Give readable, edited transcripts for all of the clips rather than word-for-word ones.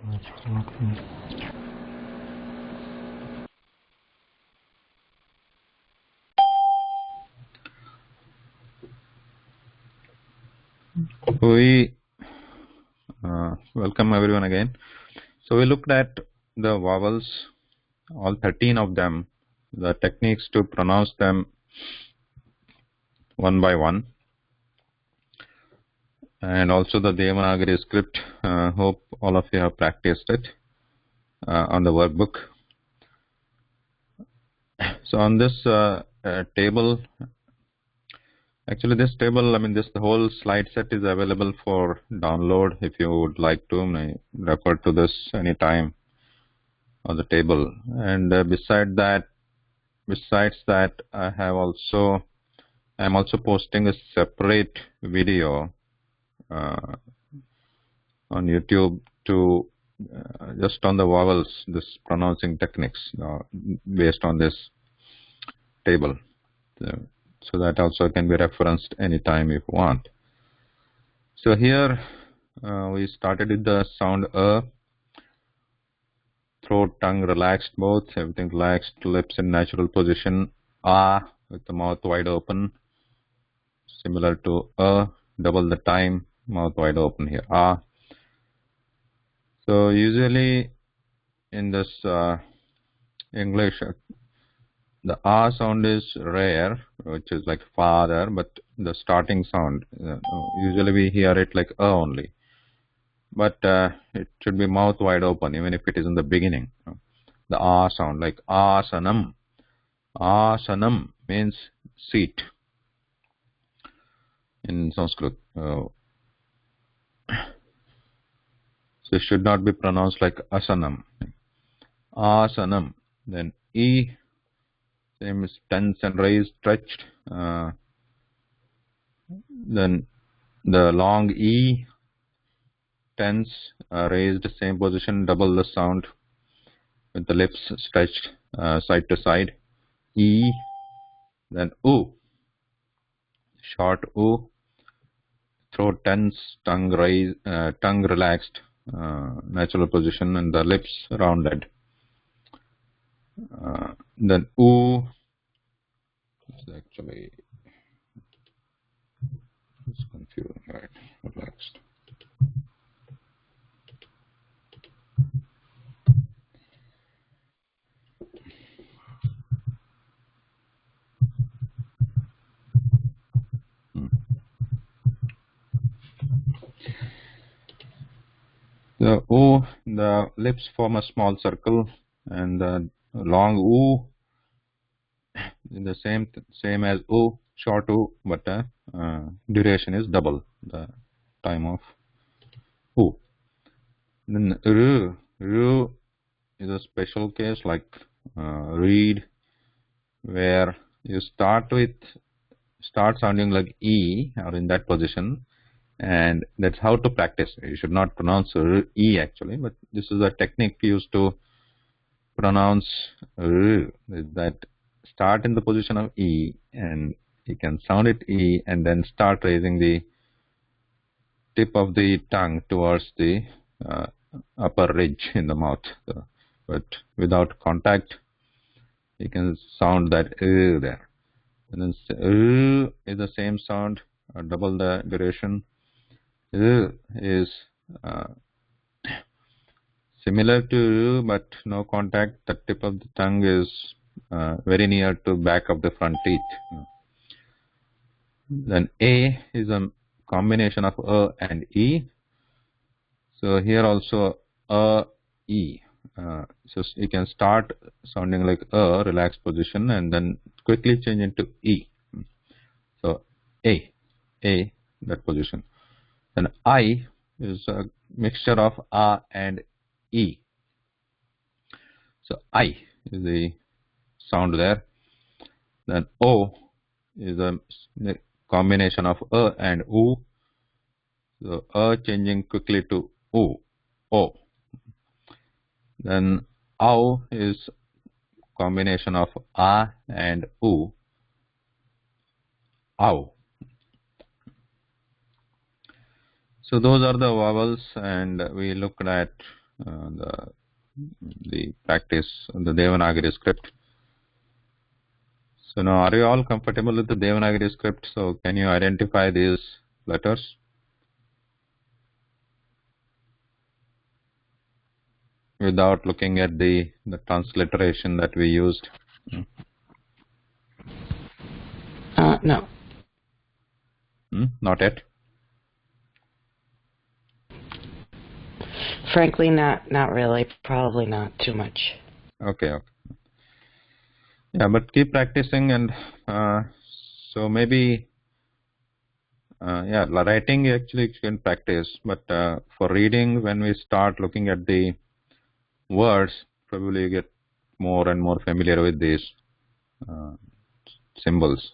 We welcome everyone again. So we looked at the vowels, all 13 of them, the techniques to pronounce them one by one, and also the Devanagari script. Hope all of you have practiced it on the workbook. So on this table, actually this table, the whole slide set is available for download if you would like to. Refer to this anytime on the table. And besides that, I'm also posting a separate video on YouTube to just on the vowels, this pronouncing techniques based on this table. So that also can be referenced anytime if you want. So here we started with the sound throat, tongue relaxed, both, everything relaxed, lips in natural position, with the mouth wide open, similar to double the time, mouth wide open here, So usually in this English, the sound is rare, which is like father, but the starting sound, usually we hear it like only. But it should be mouth wide open, even if it is in the beginning. The sound, like asanam. Asanam means seat in Sanskrit. So it should not be pronounced like asanam. Asanam. Then e, same is tense and raised, stretched. Then the long e, tense, raised, same position, double the sound with the lips stretched side to side. E, then u, short u, throat tense, tongue raised, tongue relaxed, natural position, and the lips rounded. Then u is actually, it's confusing, right? Relaxed. The O, the lips form a small circle, and the long U, the same as O, short O, but duration is double the time of O. Then R is a special case, like read, where you start sounding like E, or in that position. And that's how to practice. You should not pronounce E actually, but this is a technique used to pronounce that start in the position of E, and you can sound it E and then start raising the tip of the tongue towards the upper ridge in the mouth. But without contact, you can sound that there. And then is the same sound, double the duration. Is similar to but no contact. The tip of the tongue is very near to back of the front teeth. Then A is a combination of and E. So here also E. So you can start sounding like relaxed position and then quickly change into E. So A, that position. Then I is a mixture of and E. So I is the sound there. Then O is a combination of and U. So changing quickly to U, O. Then Au is combination of and U, Au. So those are the vowels, and we looked at the practice, the Devanagari script. So now, are you all comfortable with the Devanagari script? So can you identify these letters without looking at the transliteration that we used? No. Not yet? Frankly, not really. Probably not too much. Okay. Yeah, but keep practicing, and so maybe, yeah, writing actually you can practice, but for reading, when we start looking at the words, probably you get more and more familiar with these symbols.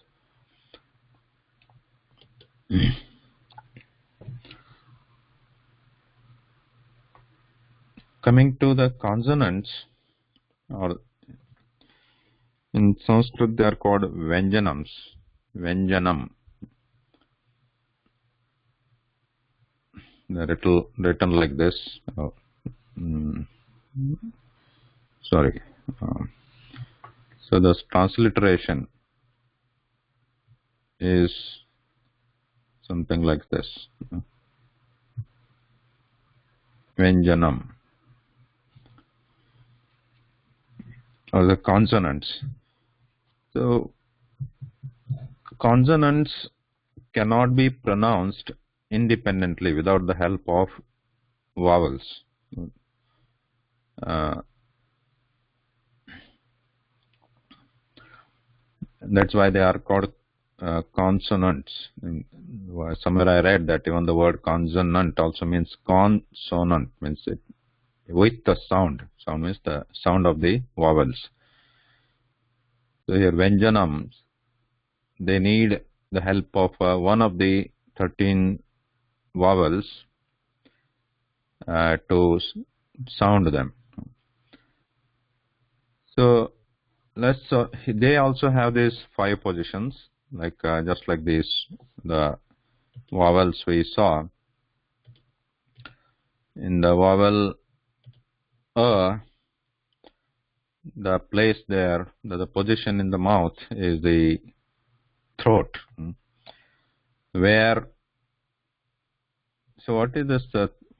Coming to the consonants, or in Sanskrit they are called Vyanjanams. Vyanjanam. They're written like this. Sorry. So the transliteration is something like this. Vyanjanam. Or the consonants. So consonants cannot be pronounced independently without the help of vowels. That's why they are called consonants. Somewhere I read that even the word consonant also means consonant, means it with the sound. Sound means the sound of the vowels. So here Vyanjanams, they need the help of one of the 13 vowels to sound them. So they also have these 5 positions, like just like these, the vowels we saw. In the vowel the place there, the position in the mouth is the throat. Where, so what is this?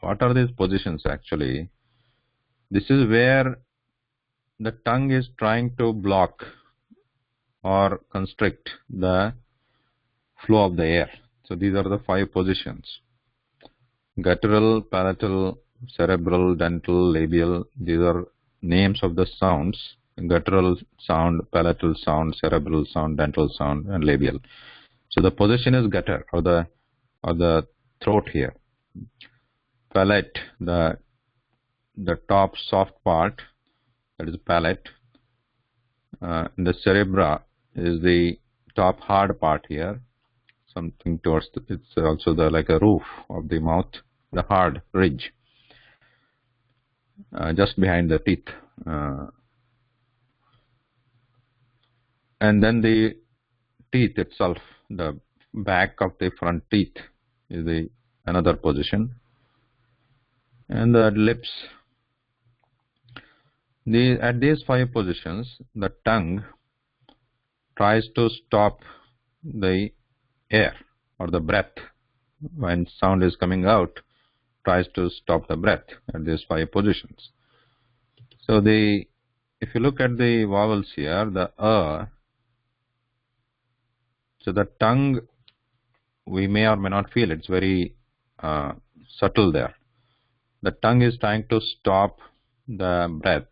What are these positions actually? This is where the tongue is trying to block or constrict the flow of the air. So these are the 5 positions: guttural, palatal, cerebral, dental, labial. These are names of the sounds: guttural sound, palatal sound, cerebral sound, dental sound, and labial. So the position is gutter, or the throat here. Palate, the top soft part, that is palate. The cerebra is the top hard part here, something towards it's also like a roof of the mouth, the hard ridge, just behind the teeth. And then the teeth itself, the back of the front teeth, is the another position. And the lips. At these 5 positions, the tongue tries to stop the air or the breath. When sound is coming out, tries to stop the breath at these 5 positions. So if you look at the vowels here, the so the tongue, we may or may not feel, it's very subtle there. The tongue is trying to stop the breath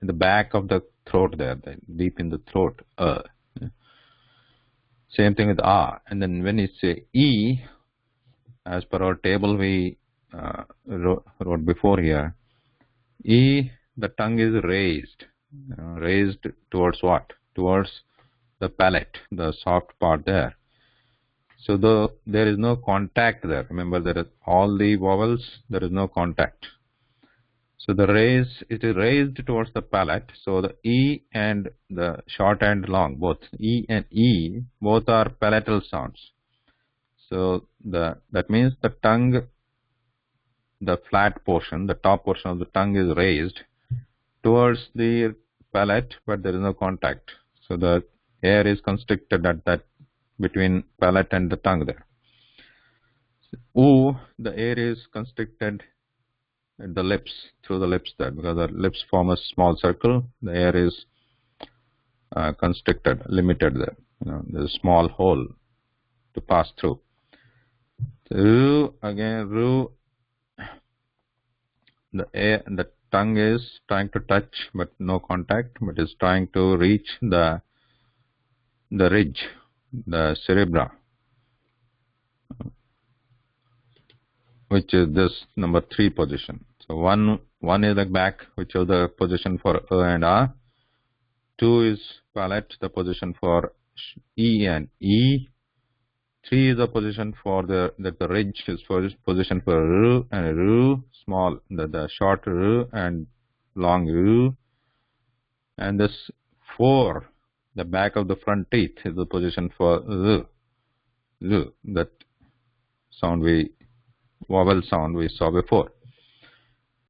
in the back of the throat there, deep in the throat. Same thing with and then when you say e, as per our table we wrote before here, e, the tongue is raised. Raised towards what? Towards the palate, the soft part there. So there is no contact there. Remember, there is all the vowels, there is no contact. So it is raised towards the palate. So the E and the short and long, both E and E, both are palatal sounds. So that means the tongue the flat portion, the top portion of the tongue is raised towards the palate, but there is no contact. So the air is constricted at that between palate and the tongue there. O, the air is constricted at the lips, through the lips there, because the lips form a small circle. The air is constricted, limited there. There's a small hole to pass through. Ru, again, Ru, the tongue is trying to touch, but no contact, but is trying to reach the ridge, the cerebra, which is this number 3 position. So one is the back, which is the position for and A. 2 is palate, the position for E and E. 3 is the position for the ridge is for position for R and R, small, the short R and long R. And this 4, the back of the front teeth, is the position for R. R, that sound vowel sound we saw before.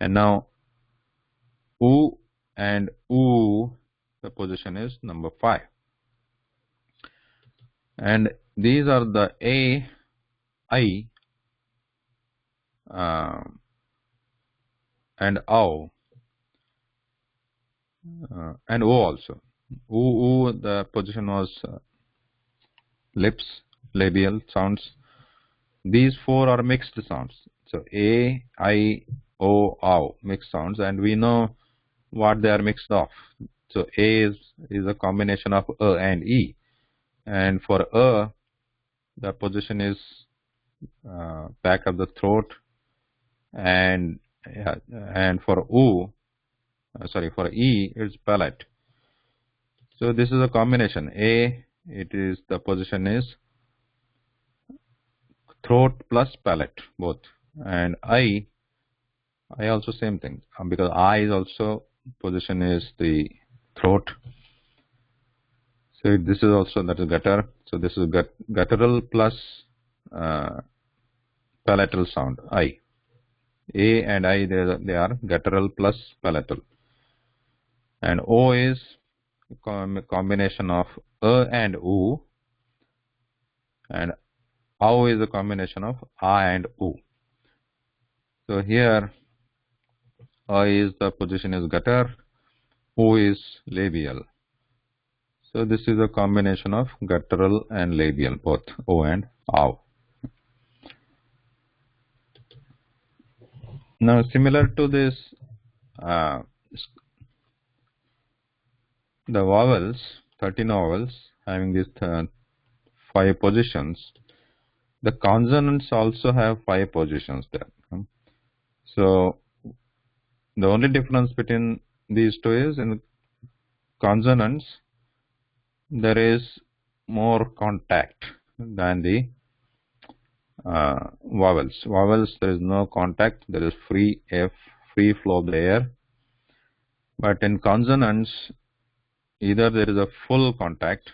And now U and U, the position is number 5. And these are the A, I, and O, and O also. U, the position was lips, labial sounds. These 4 are mixed sounds. So A, I, O, O, mixed sounds, and we know what they are mixed of. So A is a combination of A and E, and for A, the position is back of the throat, and for for E, it's palate. So this is a combination. A, the position is throat plus palate, both. And I also same thing, because I is also position is the throat. So this is also, that is gutter. So this is guttural plus palatal sound. I, A and I, they are guttural plus palatal. And O is a combination of A and U, and O is a combination of A and U. So here A is the position is gutter, U is labial. So this is a combination of guttural and labial, both O and O. Now similar to this, the vowels, 13 vowels having these 5 positions, the consonants also have 5 positions there. So the only difference between these two is in the consonants there is more contact than the vowels. Vowels, there is no contact, there is free flow of the air. But in consonants, either there is a full contact,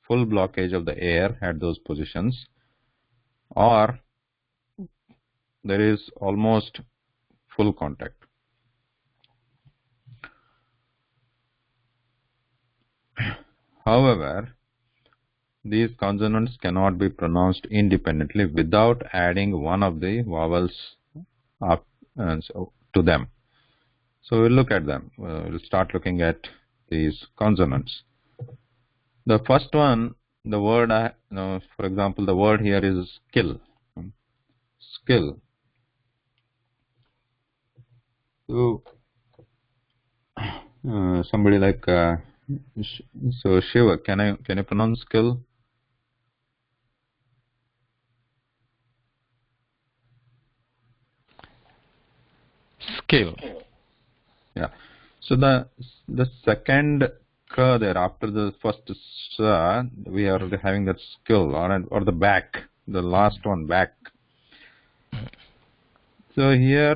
full blockage of the air at those positions, or there is almost full contact. However, these consonants cannot be pronounced independently without adding one of the vowels up to them. So we'll look at them. We'll start looking at these consonants. The first one, the word, for example, the word here is skill. Skill. So somebody like so Shiva, can you pronounce skill? Skill. Yeah. So the second ka there after the first sa, we are having that skill, or the back, the last one, back. So here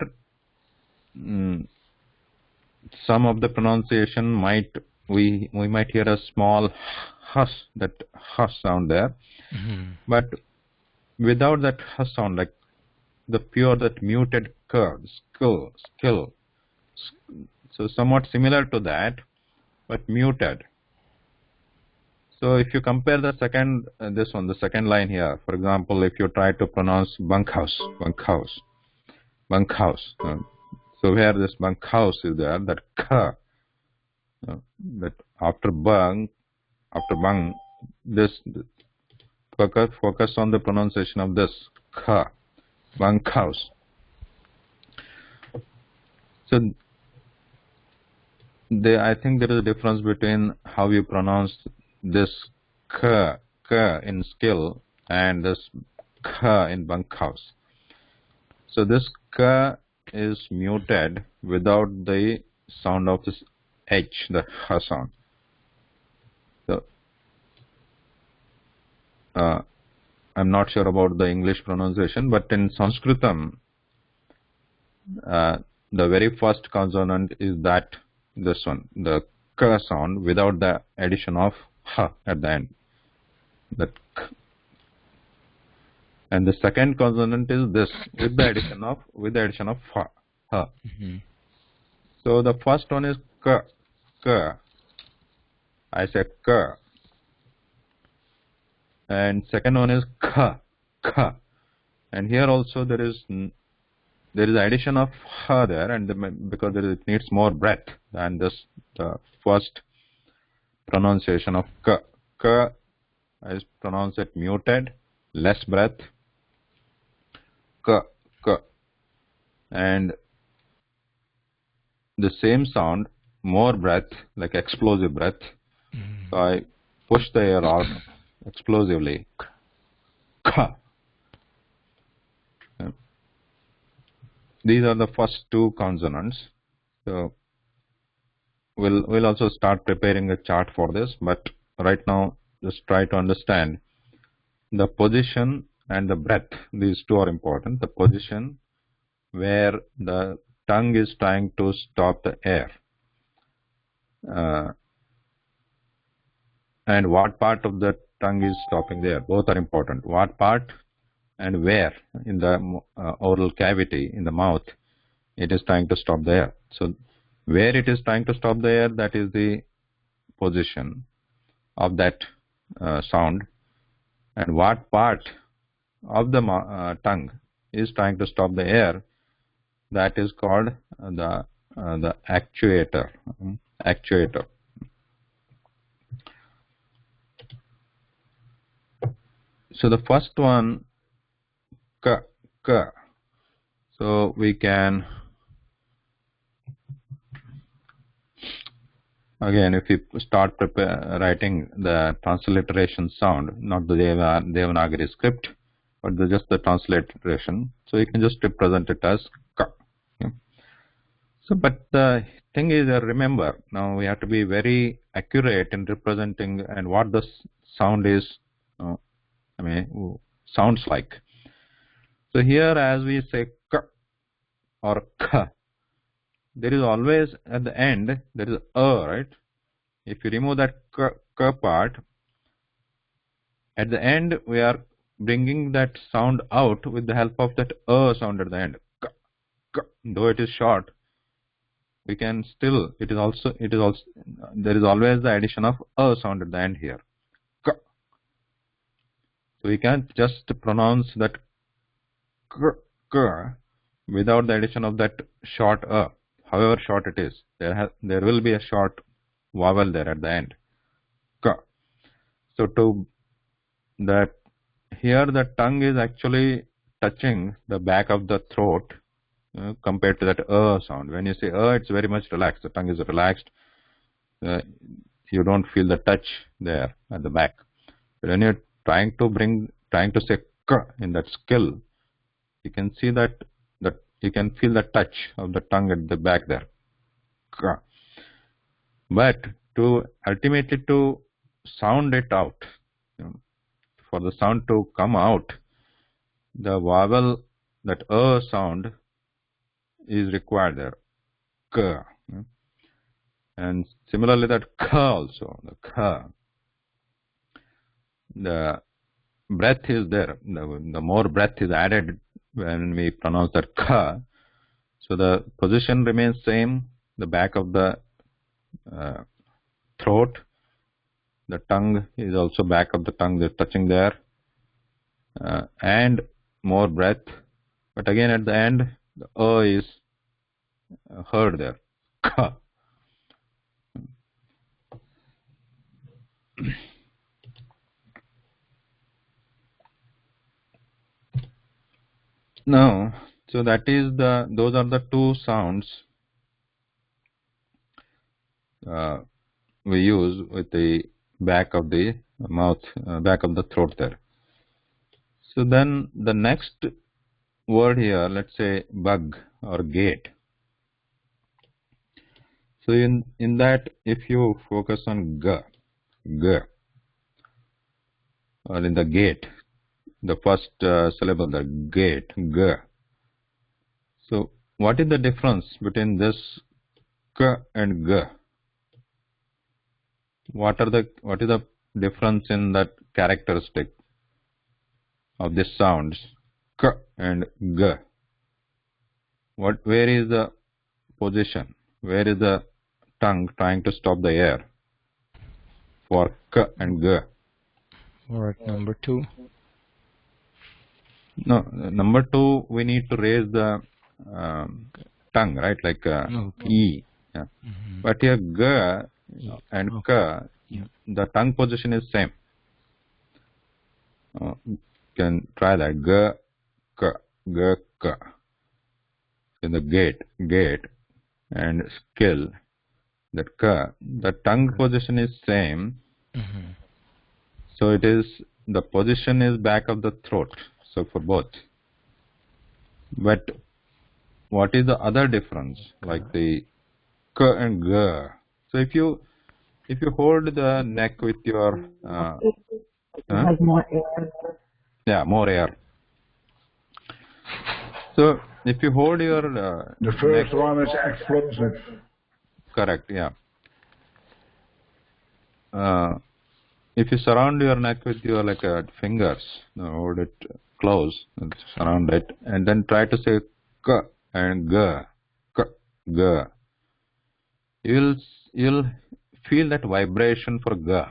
some of the pronunciation we might hear a small hush, that hush sound there, but without that hush sound, like the pure, that muted skill. So somewhat similar to that, but muted. So if you compare the second, the second line here, for example, if you try to pronounce bunkhouse. So where this bunkhouse is there, that k, that after bung, this focus on the pronunciation of this k, bunkhouse. So I think there is a difference between how you pronounce this k in skill and this k in bunkhouse. So this k is muted without the sound of this h, the h sound. So I'm not sure about the English pronunciation, but in Sanskritam, the very first consonant is this one, the k sound, without the addition of h at the end. That k. And the second consonant is this, with the addition of h. Mm-hmm. So the first one is k. I said k. And second one is k. And here also there is addition of h there, and because it needs more breath than the first pronunciation of k. K is pronounced it muted, less breath. K. And the same sound, more breath, like explosive breath. Mm-hmm. So I push the air out explosively. K. These are the first two consonants. So we'll also start preparing a chart for this, but right now just try to understand the position and the breath. These two are important. The position where the tongue is trying to stop the air, and what part of the tongue is stopping the air. Both are important. What part and where in the oral cavity in the mouth it is trying to stop the air. So where it is trying to stop the air, that is the position of that sound, and what part of the tongue is trying to stop the air, that is called the actuator. So the first one, k. So we can, again, if you start writing the transliteration sound, not the Devanagari script, but just the transliteration, so you can just represent it as k. Okay. So, but the thing is, remember, now we have to be very accurate in representing and what the sound is, sounds like. So here, as we say k or k, there is always at the end there is a, right? If you remove that k part, at the end we are bringing that sound out with the help of that a sound at the end. K. Though it is short, we can still, it is also there is always the addition of a sound at the end here. K. So we can't just pronounce that k without the addition of that short a, however short it is. There will be a short vowel there at the end. K. So to that, here the tongue is actually touching the back of the throat compared to that sound. When you say it's very much relaxed. The tongue is relaxed. You don't feel the touch there at the back. But when you're trying to say k in that skill, you can see that you can feel the touch of the tongue at the back there. K. But to ultimately to sound it out, for the sound to come out, the vowel, that sound is required there. K. And similarly that k also, the k. The breath is there. The more breath is added when we pronounce that ka. So the position remains same. The back of the throat, the tongue is also back of the tongue. They're touching there, and more breath. But again, at the end, the is heard there. Ka. Now, so that is those are the two sounds we use with the back of the mouth, back of the throat there. So then the next word here, let's say bug or gate. So in that, if you focus on g, or in the gate, the first syllable, the gate, g. So what is the difference between this k and g? What is the difference in that characteristic of these sounds, k and g? Where is the position? Where is the tongue trying to stop the air for k and g? Or at number 2. No, number 2 we need to raise the tongue, right? Like Okay. e. Yeah. But here g and k, the tongue position is same. You can try that. G, k, g, k. In the gate, and skill, that k, the tongue position is same. So it is, the position is back of the throat. So for both. But what is the other difference? Like the k and g. So if you hold the neck with your Like more air. yeah, more air. So if you hold your The first neck, one is explosive. correct, yeah. If you surround your neck with your fingers, hold it close, and surround it, and then try to say k and g, k, g. You'll feel that vibration for g,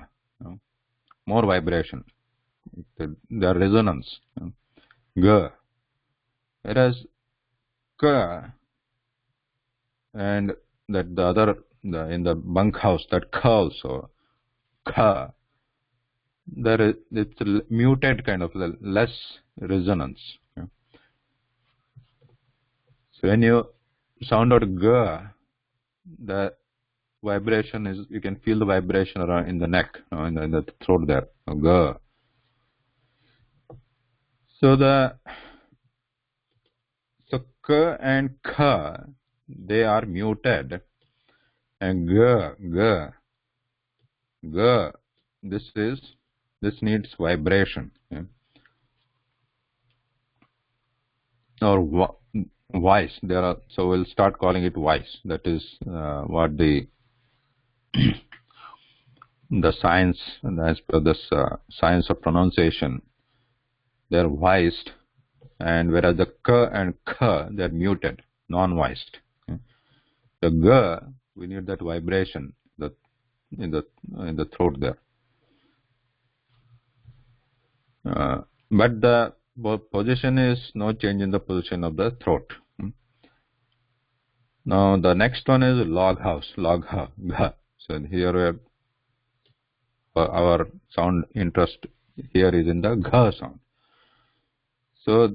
more vibration, the resonance, g. Whereas k and that the other in the bunkhouse, that k also, k, there is, it's a muted kind of less resonance. So when you sound out g, the vibration is, you can feel the vibration around in the neck, in the throat there, g. So k and k, they are muted, and g, this needs vibration, or voice. There are, so we'll start calling it voice. That is what the science, as per this science of pronunciation, they're voiced, and whereas the k and k, they're muted, non-voiced. The g, we need that vibration in the throat there. But the position is no change in the position of the throat. Now the next one is log house, gha. So here we have our sound interest here is in the gha sound. So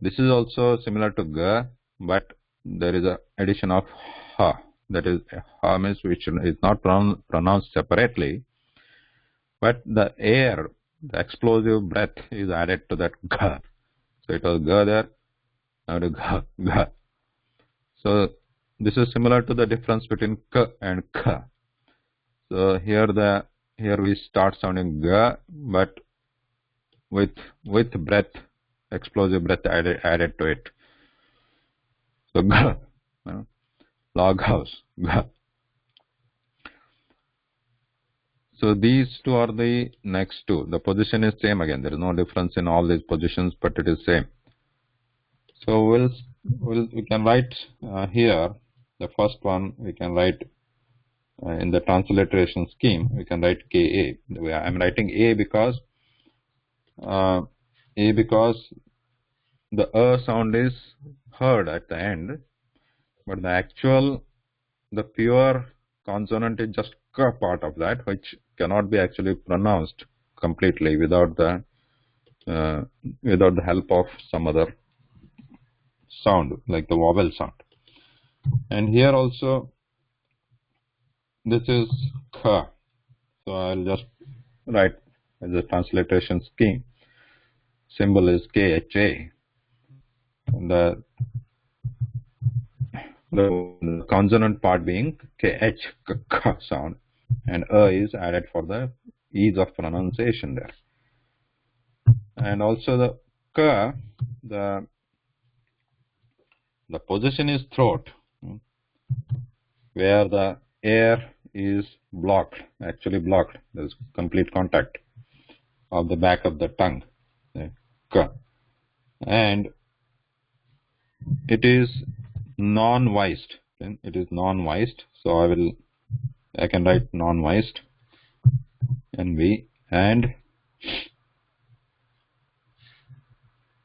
this is also similar to ga, but there is a addition of ha. That is, ha means which is not pronounced separately, but the air, the explosive breath is added to that ga. So it was ga there, now the ga. So this is similar to the difference between k and k. So here we start sounding ga, but with breath, explosive breath added to it. So ga, log house, ga. So these two are the next two. The position is same again. There is no difference in all these positions, but it is same. So we can write here the first one. We can write in the transliteration scheme. We can write Ka. I'm writing uh, A because the sound is heard at the end, but the pure consonant is just K part of that, which cannot be actually pronounced completely without the help of some other sound, like the vowel sound. And here also, this is K. So I'll just write as a transliteration scheme. Symbol is KHA. The consonant part being KH, K sound, and is added for the ease of pronunciation there. And also the K, the position is throat, where the air is actually blocked. There's complete contact of the back of the tongue, K. And it is non-voiced. It is non-voiced, so I can write non-voiced, NV, and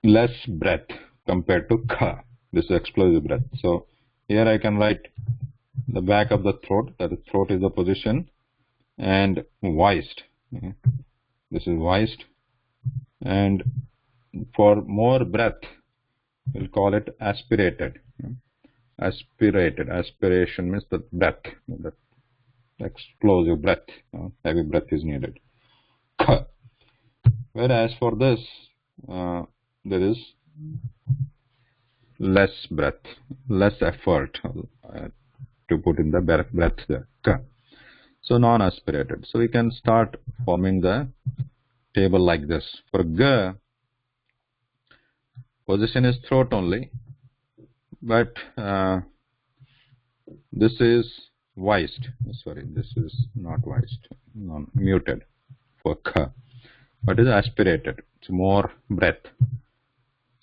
less breath compared to K. This is explosive breath. So here I can write the back of the throat, that is, throat is the position, and voiced. This is voiced, and for more breath, we'll call it aspirated. Aspiration means the breath, the explosive breath, heavy breath is needed. Whereas for this, there is less breath, less effort to put in the breath there. So non-aspirated. So we can start forming the table like this. For G, position is throat only, but this is voiced. Sorry, this is not voiced, muted for K, but is aspirated. It's more breath.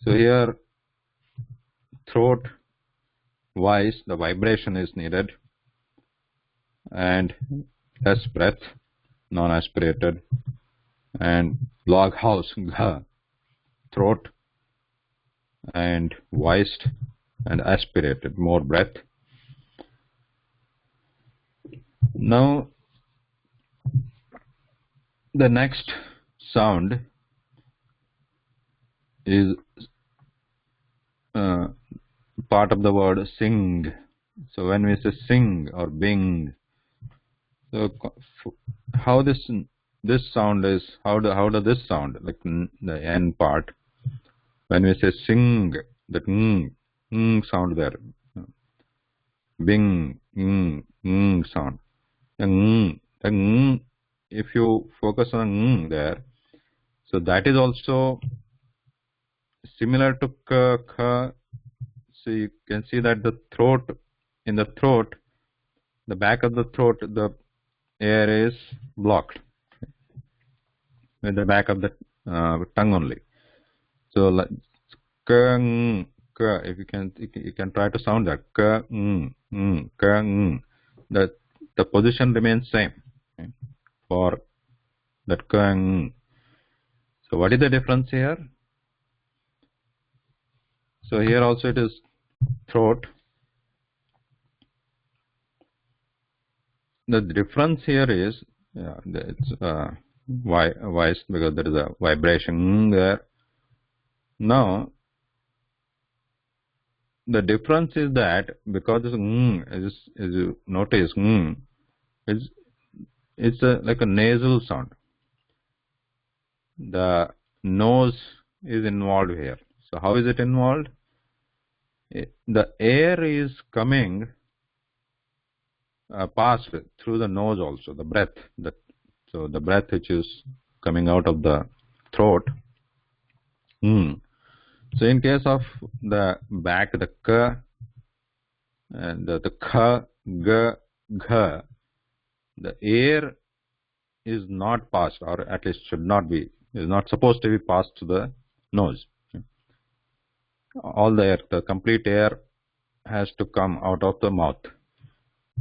So here, throat, voice, the vibration is needed, and less breath, non-aspirated, and log house, G, throat, and voiced, and aspirated, more breath. Now, the next sound is part of the word sing. So when we say sing or bing, so how this sound is, how does this sound, like the N part? When we say sing, that sound there, bing, sound. If you focus on there, so that is also similar to K, K. So you can see that the back of the throat, the air is blocked with the back of the tongue only. So like K, if you can try to sound that K, the position remains same, okay, for that K. So what is the difference here? So here also it is throat. The difference here is it's voice, because there is a vibration there. Now the difference is that because this as you notice, it's like a nasal sound. The nose is involved here. So how is it involved? The air is coming passed through the nose also, the breath. So the breath which is coming out of the throat. So in case of the back, the K and the K, G, Gh, the air is not passed, or at least should not be, is not supposed to be passed to the nose. all the air, the complete air has to come out of the mouth.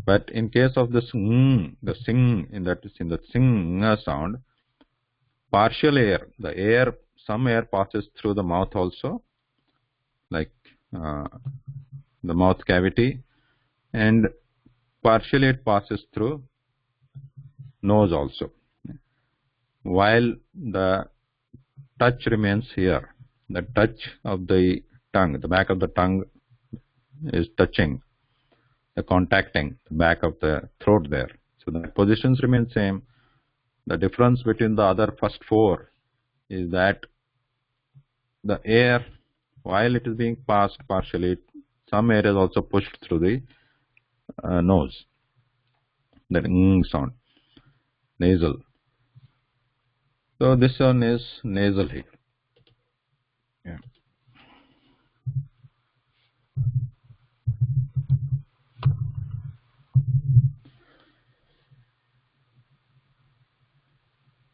But in case of this the sing, in the sing sound, partial air, some air passes through the mouth also, like the mouth cavity, and partially it passes through nose also, while the touch remains here. The touch of the tongue, the back of the tongue is touching, the contacting the back of the throat there. So the positions remain same. The difference between the other first four is that the air, while it is being passed partially, some air is also pushed through the nose. That sound, nasal. So this one is nasal here. Yeah.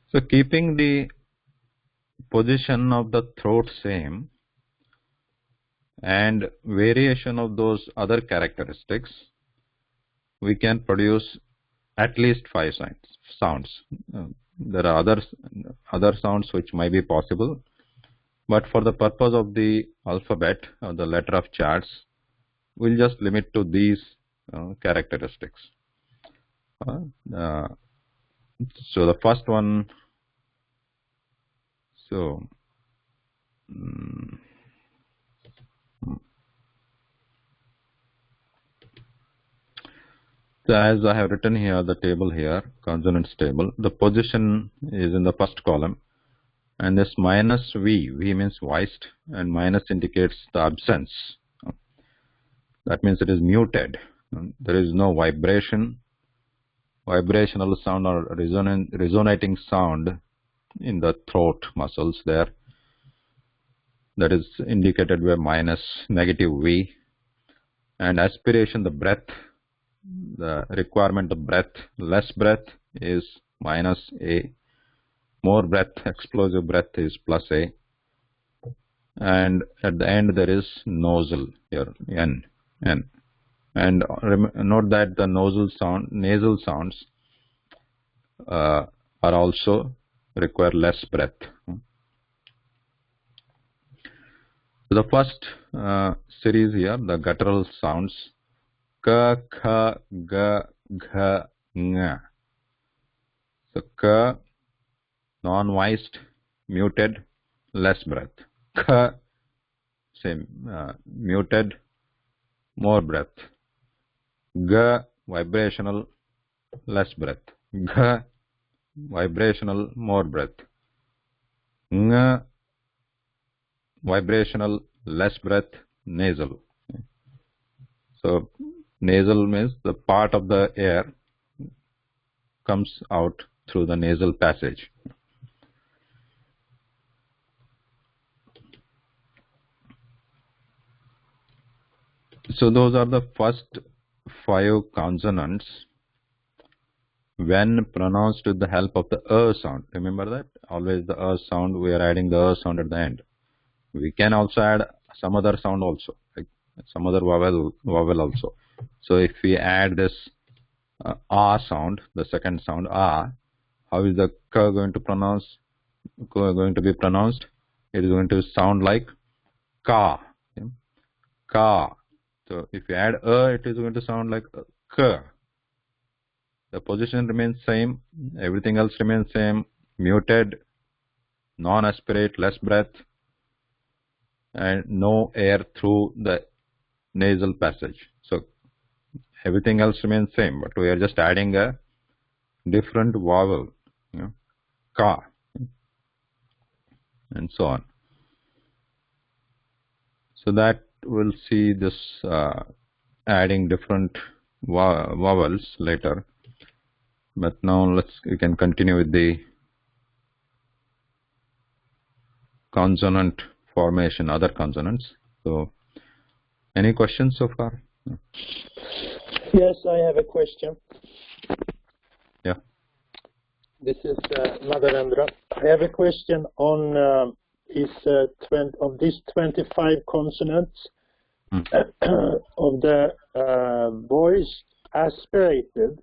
So keeping the position of the throat same and variation of those other characteristics, we can produce at least 5 sounds. There are other sounds which might be possible, but for the purpose of the alphabet or the letter of charts, we'll just limit to these characteristics. So the first one, so as I have written here, the table here, consonants table, the position is in the first column, and this minus V means voiced, and minus indicates the absence. That means it is muted. There is no vibration, vibrational sound or resonating sound in the throat muscles there. That is indicated by minus negative V. And aspiration, the breath, the requirement of breath, less breath is minus A. More breath, explosive breath is plus A. And at the end there is nasal here, N. And note that the nasal sounds are also require less breath. So the first series here, the guttural sounds, ka, kha, ga, gha, nga. So ka, non-voiced, muted, less breath. Kha, same, muted, more breath. Ga, vibrational, less breath. Gha, vibrational, more breath. Nga, vibrational, less breath, nasal. So nasal means the part of the air comes out through the nasal passage. So those are the first 5 consonants when pronounced with the help of the sound. Remember that? Always the sound, we are adding the sound at the end. We can also add some other sound also, like some other vowel also. So if we add this sound, the second sound, how is the k going to be pronounced? It is going to sound like ka. Okay? Ka. So if you add it is going to sound like k. The position remains same, everything else remains same, muted, non-aspirate, less breath, and no air through the nasal passage. So everything else remains same, but we are just adding a different vowel, ka, and so on. So that we'll see this adding different vowels later. But now we can continue with the consonant formation, other consonants. So any questions so far? Yes, I have a question. Yeah. This is Nagarendra. I have a question on is of these 25 consonants Hmm. of the voiced aspirated.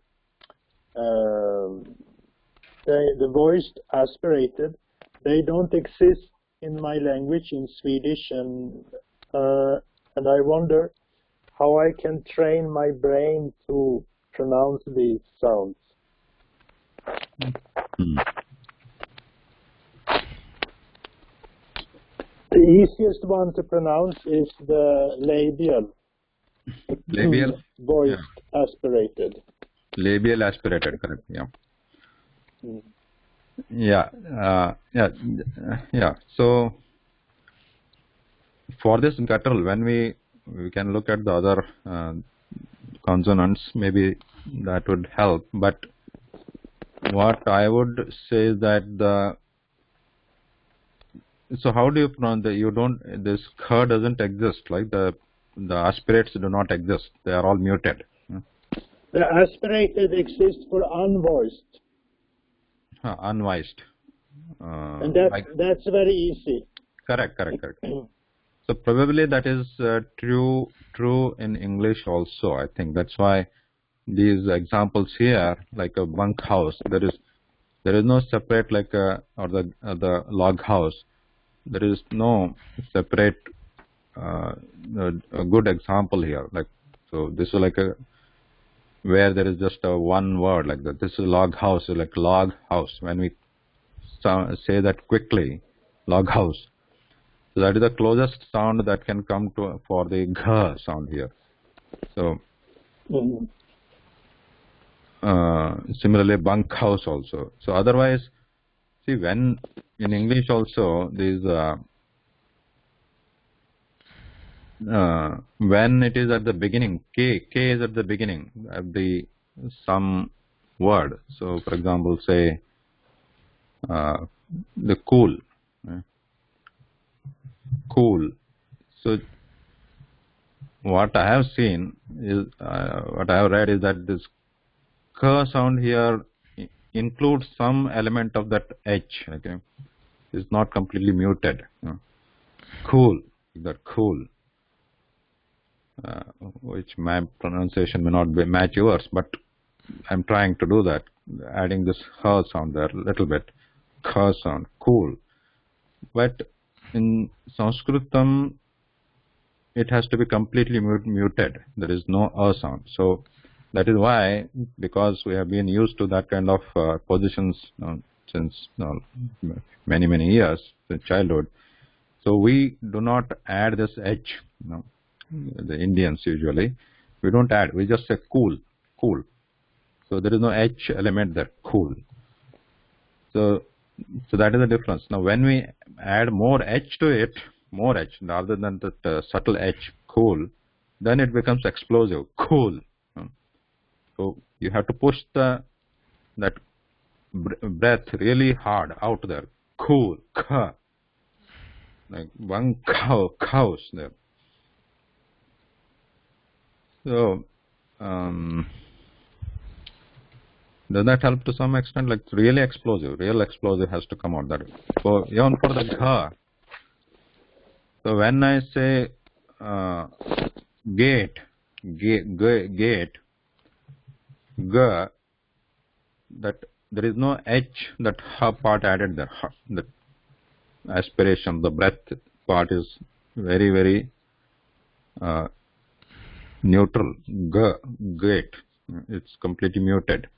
The voiced aspirated, they don't exist in my language, in Swedish, and I wonder how I can train my brain to pronounce these sounds. Hmm. The easiest one to pronounce is the labial. Labial? Voiced aspirated. Labial aspirated, correct, yeah. Mm. Yeah. So for this guttural, when we can look at the other consonants, maybe that would help. But what I would say is that so how do you pronounce this k doesn't exist, like the aspirates do not exist. They are all muted. The aspirated exists for unvoiced. Unvoiced. And that's very easy. Correct. So probably that is true in English also. I think that's why these examples here, like a bunk house, there is no separate or the log house. There is no separate a good example here. Like, so this is like where there is just a one word like that. This is log house, like log house. When we say that quickly, log house. So that is the closest sound that can come to for the g sound here. So similarly, bunk house also. So otherwise, see, when in English also these when it is at the beginning, k is at the beginning of the some word. So for example, say the cool. Cool. So what I have seen is what I have read is that this k sound here includes some element of that h. Okay, it's not completely muted. Cool, that cool, which my pronunciation may not match yours, but I'm trying to do that, adding this h sound there a little bit. K sound, cool. But in Sanskritam, it has to be completely muted. There is no a sound. So that is why, because we have been used to that kind of positions since many years, since childhood. So we do not add this h. The Indians usually, we don't add. We just say cool. So there is no h element there. Cool. So that is the difference. Now when we add more h to it, more h rather than that subtle h, cool, then it becomes explosive. Cool. So you have to push that breath really hard out there. Cool. Ka. Like one cows there. So does that help to some extent? Like really explosive, real explosive has to come out there. So even for the gha. So when I say gate, g, that there is no h, that ha part added there. The aspiration, the breath part is very neutral. Gate, it's completely muted.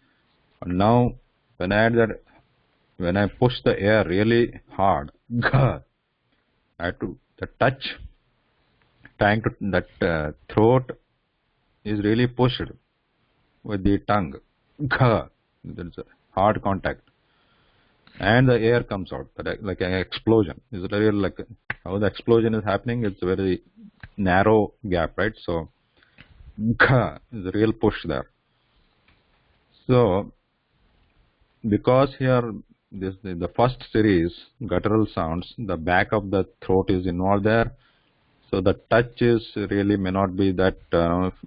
And now when I add that, when I push the air really hard, I have to the touch, trying to that throat is really pushed with the tongue. There is a hard contact, and the air comes out like an explosion. Is it real? Like how the explosion is happening? It's a very narrow gap, right? So is a real push there. So because here the first series guttural sounds, the back of the throat is involved there, so the touch is really may not be that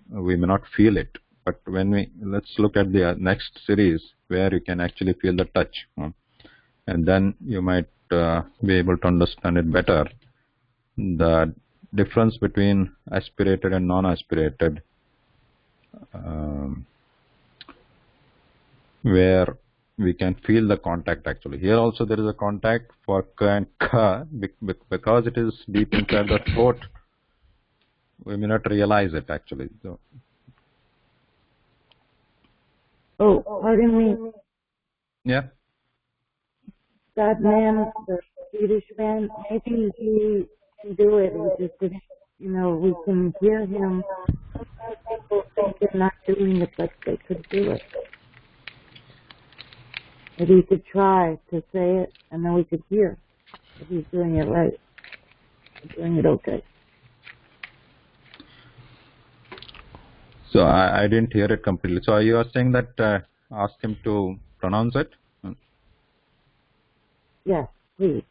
we may not feel it. But when let's look at the next series where you can actually feel the touch, and then you might be able to understand it better. The difference between aspirated and non-aspirated, where we can feel the contact actually. Here also there is a contact for k and k, because it is deep inside the throat. We may not realize it actually. So, Oh, pardon me. yeah. That man, the Swedish man, maybe he can do it. We just didn't, we can hear him. Sometimes people think they're not doing it, but they could do it. Maybe he could try to say it, and then we could hear if he's doing it right. He's doing it okay. So I didn't hear it completely. So you are saying that ask him to pronounce it? Yes, please.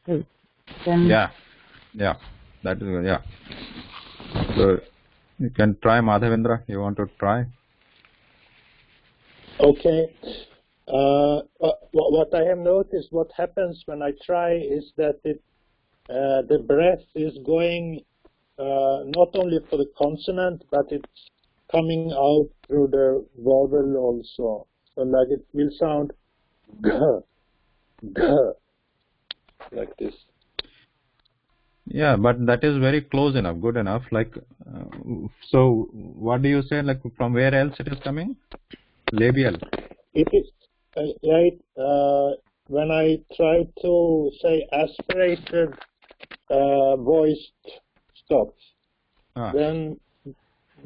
Then Yeah. That is yeah. So you can try, Madhavendra. You want to try? Okay. What I have noticed, what happens when I try is that the breath is going not only for the consonant, but it's coming out through the vowel also. So like it will sound g, g, like this. Yeah, but that is very close enough, good enough. Like, so what do you say? Like, from where else it is coming? Labial. It is right. When I try to say aspirated voiced stops, then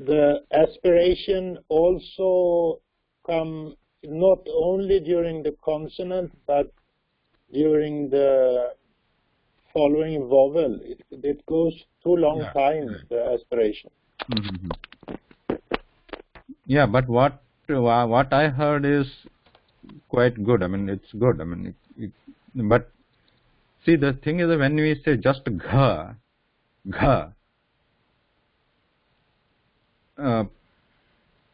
the aspiration also come not only during the consonant but during the following vowel. It goes too long time, the aspiration. Mm-hmm. Yeah, but what I heard is quite good. I mean, it's good. I mean, but see, the thing is that when we say just gha,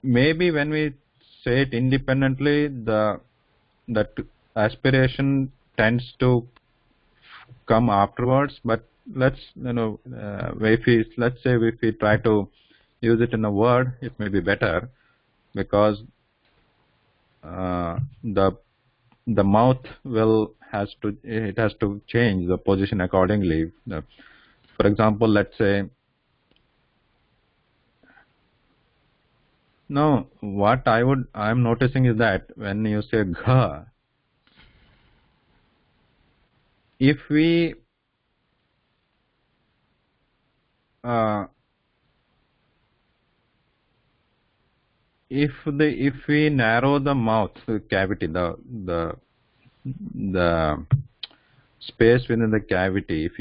maybe when we say it independently, that aspiration tends to come afterwards. But let's let's say if we try to use it in a word, it may be better, because the mouth has to change the position accordingly. For example, let's say, no, what I'm noticing is that when you say gha, if we if we narrow the mouth cavity, the space within the cavity, if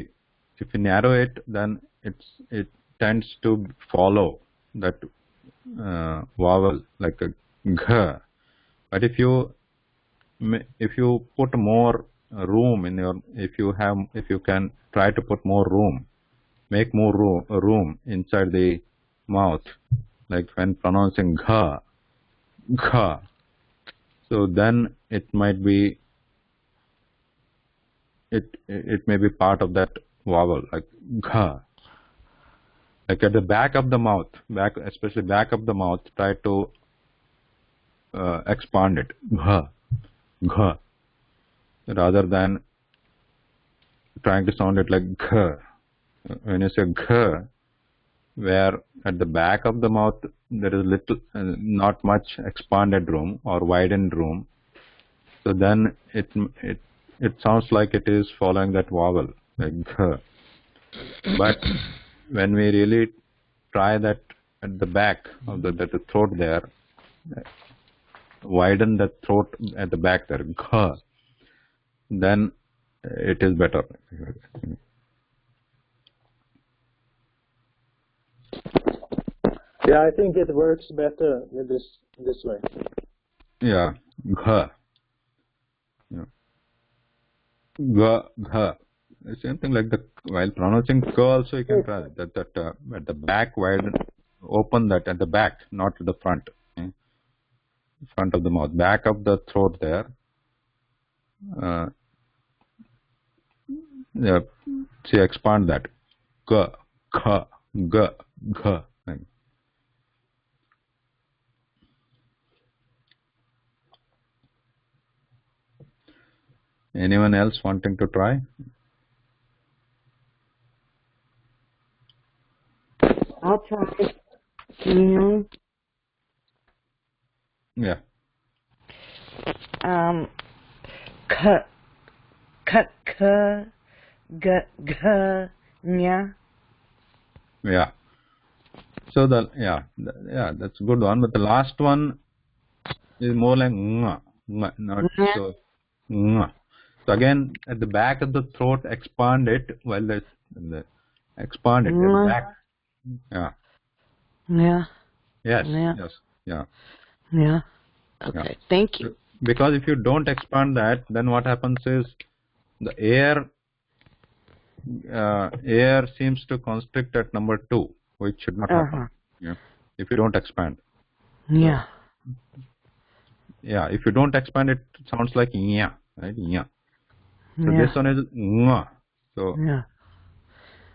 you narrow it, then it tends to follow that vowel like a gh. But if you put more room in your, if you can try to put more room, make more room inside the mouth, like when pronouncing gha, so then it might be, it may be part of that vowel, like gha. Like at the back of the mouth, especially back of the mouth, try to expand it, gha, rather than trying to sound it like gha. When you say gha, where at the back of the mouth there is not much expanded room or widened room, so then it sounds like it is following that vowel, like gha. But when we really try that at the back of the throat there, widen the throat at the back there, gha, then it is better. Yeah, I think it works better with this way. Yeah, gha. Yeah. Gha. Same thing like while pronouncing k also you can try that at the back, widen, open that at the back, not at the front. Front of the mouth, back of the throat there. Yeah, see, expand that. G, K, G, G. Anyone else wanting to try? I'll try. Can you hear me? Yeah. K, K, K, G, G, Nya. Yeah. So that's a good one. But the last one is more like nga, nga, not Nya. so nga. So again, at the back of the throat, expand it while expand it at the back. Yeah. Yeah. Yes. Yeah. Yes. Yeah. Yeah. Okay. Yeah. Thank you. Because if you don't expand that, then what happens is the air seems to constrict at number 2, which should not happen. Yeah. If you don't expand. Yeah. Yeah. If you don't expand, it sounds like nya, right? Nya. So Yeah. this one is nga. So Yeah.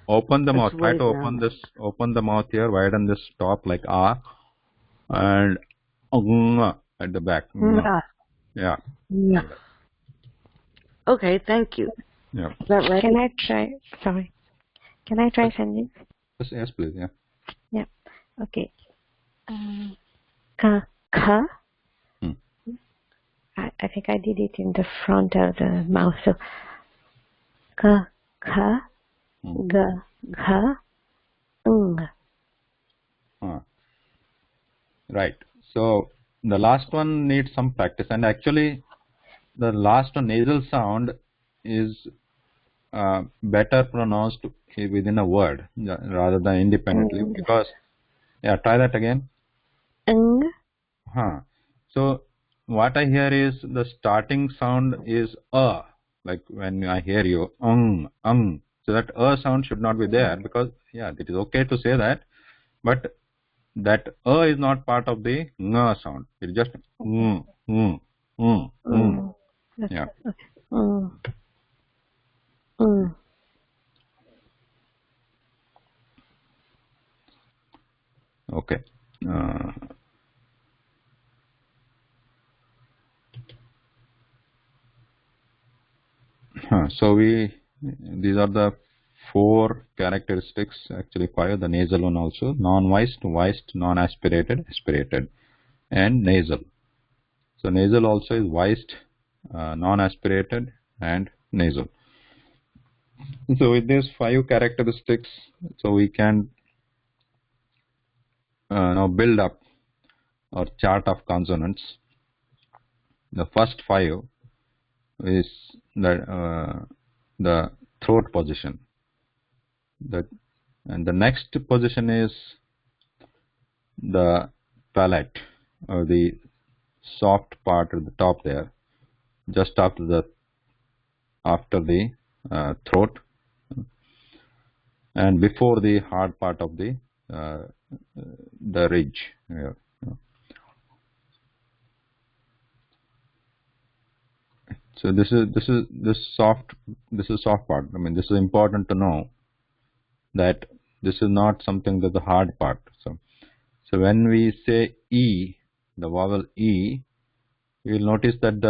open the mouth. It's Try way to open down. open the mouth here, widen this top like ah, and nga at the back. Nga. Yeah. Yeah. Yeah. Okay. Thank you. Yeah. Is that right? Can I try? Sorry. Can I try something? Yes, please. Yeah. Yeah. Okay. Ka, ka. Hmm. I think I did it in the front of the mouth. So, ka, ka, ga, ga, Right. So the last one needs some practice, and actually, the last one, nasal sound, is better pronounced within a word rather than independently. Because try that again. So what I hear is the starting sound is like when I hear you so that sound should not be there, because it is okay to say that, but that is not part of the nga sound. It's just yeah. Okay. So these are the 4 characteristics, actually 5, the nasal one also: non-voiced, voiced, non-aspirated, aspirated, and nasal. So nasal also is voiced, non-aspirated, and nasal. So with these 5 characteristics, so we can now build up our chart of consonants. The first 5 is the throat position. And the next position is the palate, or the soft part at the top there, just after the throat, and before the hard part of the ridge. Yeah. So this soft part. I mean, this is important to know that this is not something that the hard part. So when we say E, the vowel E, you will notice that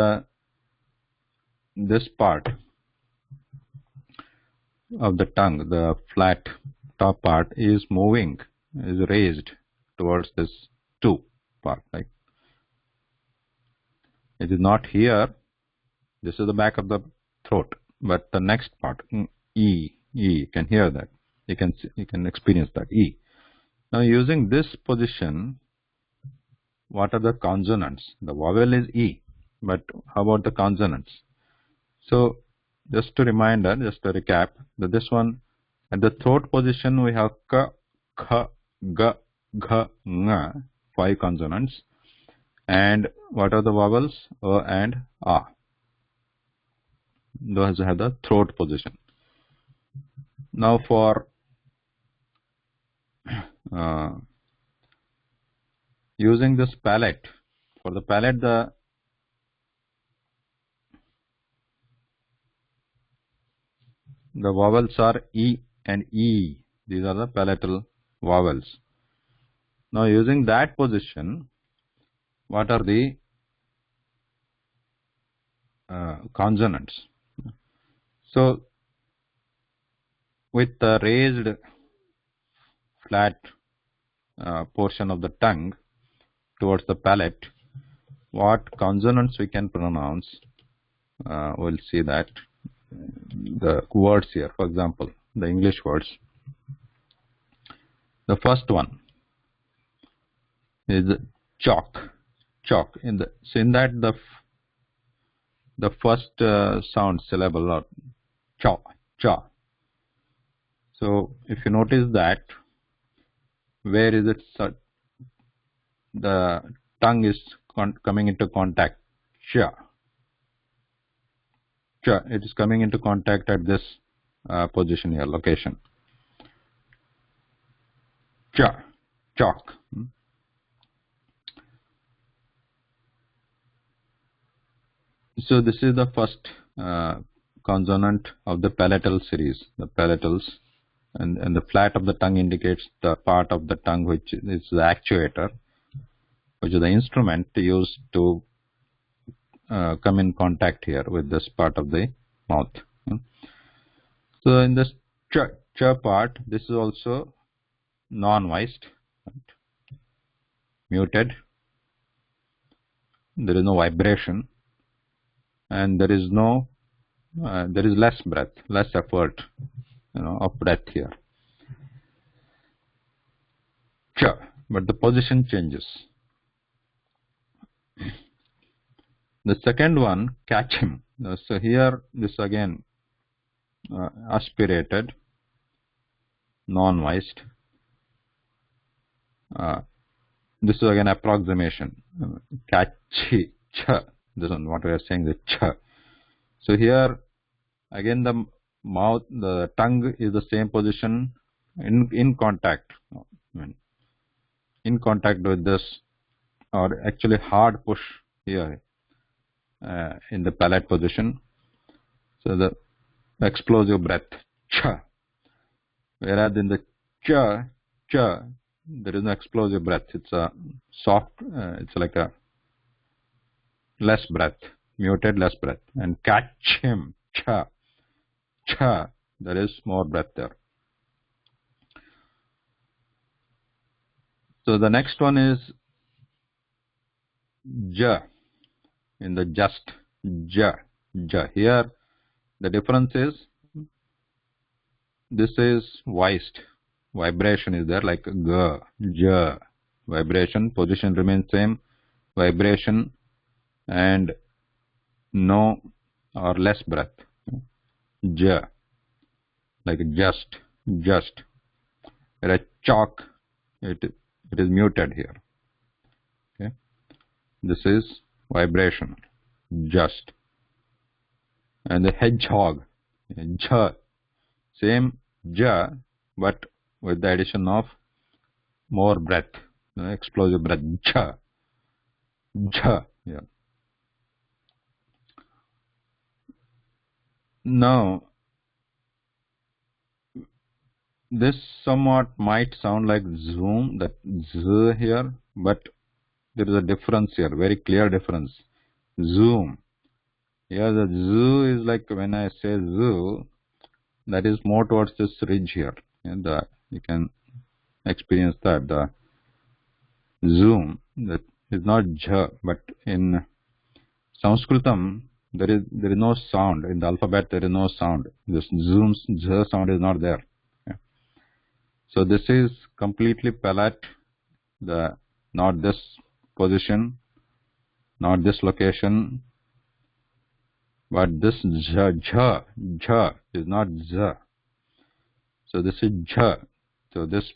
this part of the tongue, the flat top part, is moving, is raised towards this 2 part. Like, it is not here. This is the back of the throat, but the next part, E, you can hear that. You can experience that E. Now, using this position, what are the consonants? The vowel is E, but how about the consonants? So just a reminder, just a recap, that this one, at the throat position, we have K, K, G, G, Ng, 5 consonants. And what are the vowels? And A. Those have the throat position. Now for using this palate, for the palate, the vowels are E and E. These are the palatal vowels. Now using that position, what are the consonants? So with the raised flat portion of the tongue towards the palate, what consonants we can pronounce? We'll see that the words here. For example, the English words. The first one is chalk. Chalk. In that the first sound syllable or cha cha. So if you notice that, where is it? The tongue is coming into contact. Cha. Cha. It is coming into contact at this position here, location. Cha. Chalk. So this is the first consonant of the palatal series, the palatals, and the flat of the tongue indicates the part of the tongue which is the actuator, which is the instrument used to come in contact here with this part of the mouth. So in this ch part, this is also non-voiced, muted. There is no vibration, and there is less breath, less effort, of breath here. Ch, but the position changes. The second one, catch him. So here, this again aspirated, non-voiced. This is again approximation. Catchy, cha. This is what we are saying, the cha. So here again the mouth, the tongue is the same position in contact, in contact with this, or actually hard push here in the palate position. So the explosive breath, cha. Whereas in the cha, there is no explosive breath. It's a soft, it's like a less breath, muted less breath. And catch him, cha, there is more breath there. So the next one is ja, in the just, ja. Here the difference is, this is voiced, vibration is there, like ga, ja, vibration, position remains same, vibration, and no or less breath, ja, like just. Whereas chalk, it is muted here. Okay, this is vibration, just. And the hedgehog, ja, same ja, but with the addition of more breath, explosive breath, ja, yeah. Now, this somewhat might sound like zoom, that z here, but there is a difference here, very clear difference. Zoom. Here the z is like, when I say z, that is more towards this ridge here, and you can experience that the zoom, that is not jha, but in Sanskritam there is no sound in the alphabet. There is no sound. This zoom jha sound is not there. Okay. So this is completely palate, not this position, not this location, but this jha is not za. So this is jha. So this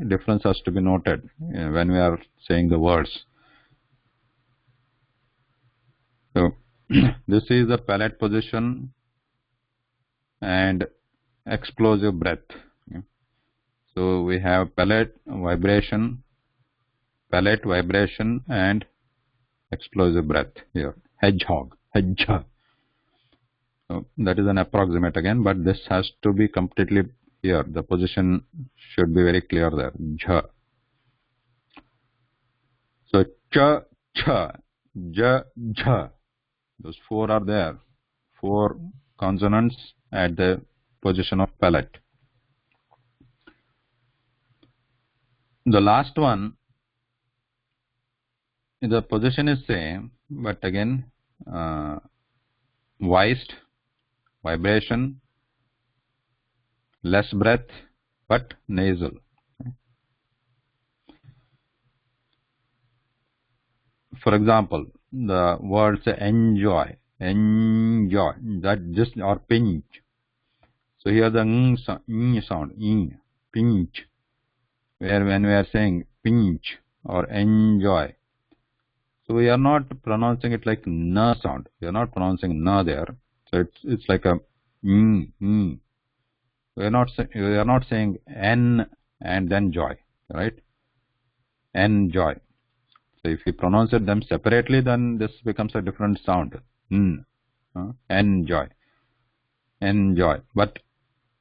difference has to be noted when we are saying the words. So this is the palate position and explosive breath. So we have palate vibration, and explosive breath here. Hedgehog, hedgehog. So that is an approximate again, but this has to be completely here. The position should be very clear there. Jha. So cha, cha, ja, jha. Those four are there. Four consonants at the position of palate. The last one, the position is same, but again, voiced, vibration, less breath, but nasal. For example, the words enjoy, enjoy, that just or pinch. So here the ng sound, ng, pinch, where when we are saying pinch or enjoy, so we are not pronouncing it like na sound. We are not pronouncing na there. So it's like a mm. We are not saying n and then joy, right? Enjoy. So if you pronounce them separately, then this becomes a different sound. Enjoy, enjoy. But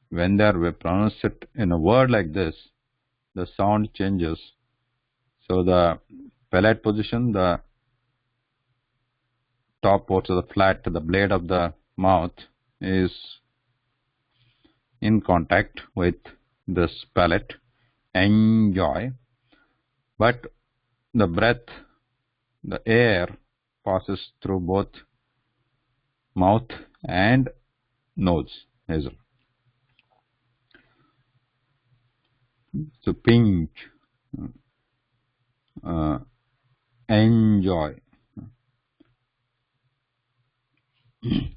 when we pronounce it in a word like this, the sound changes. So the palate position, the top part of the flat, the blade of the mouth is in contact with this palate. Enjoy. But the breath, the air passes through both mouth and nose, nasal. So pinch, enjoy.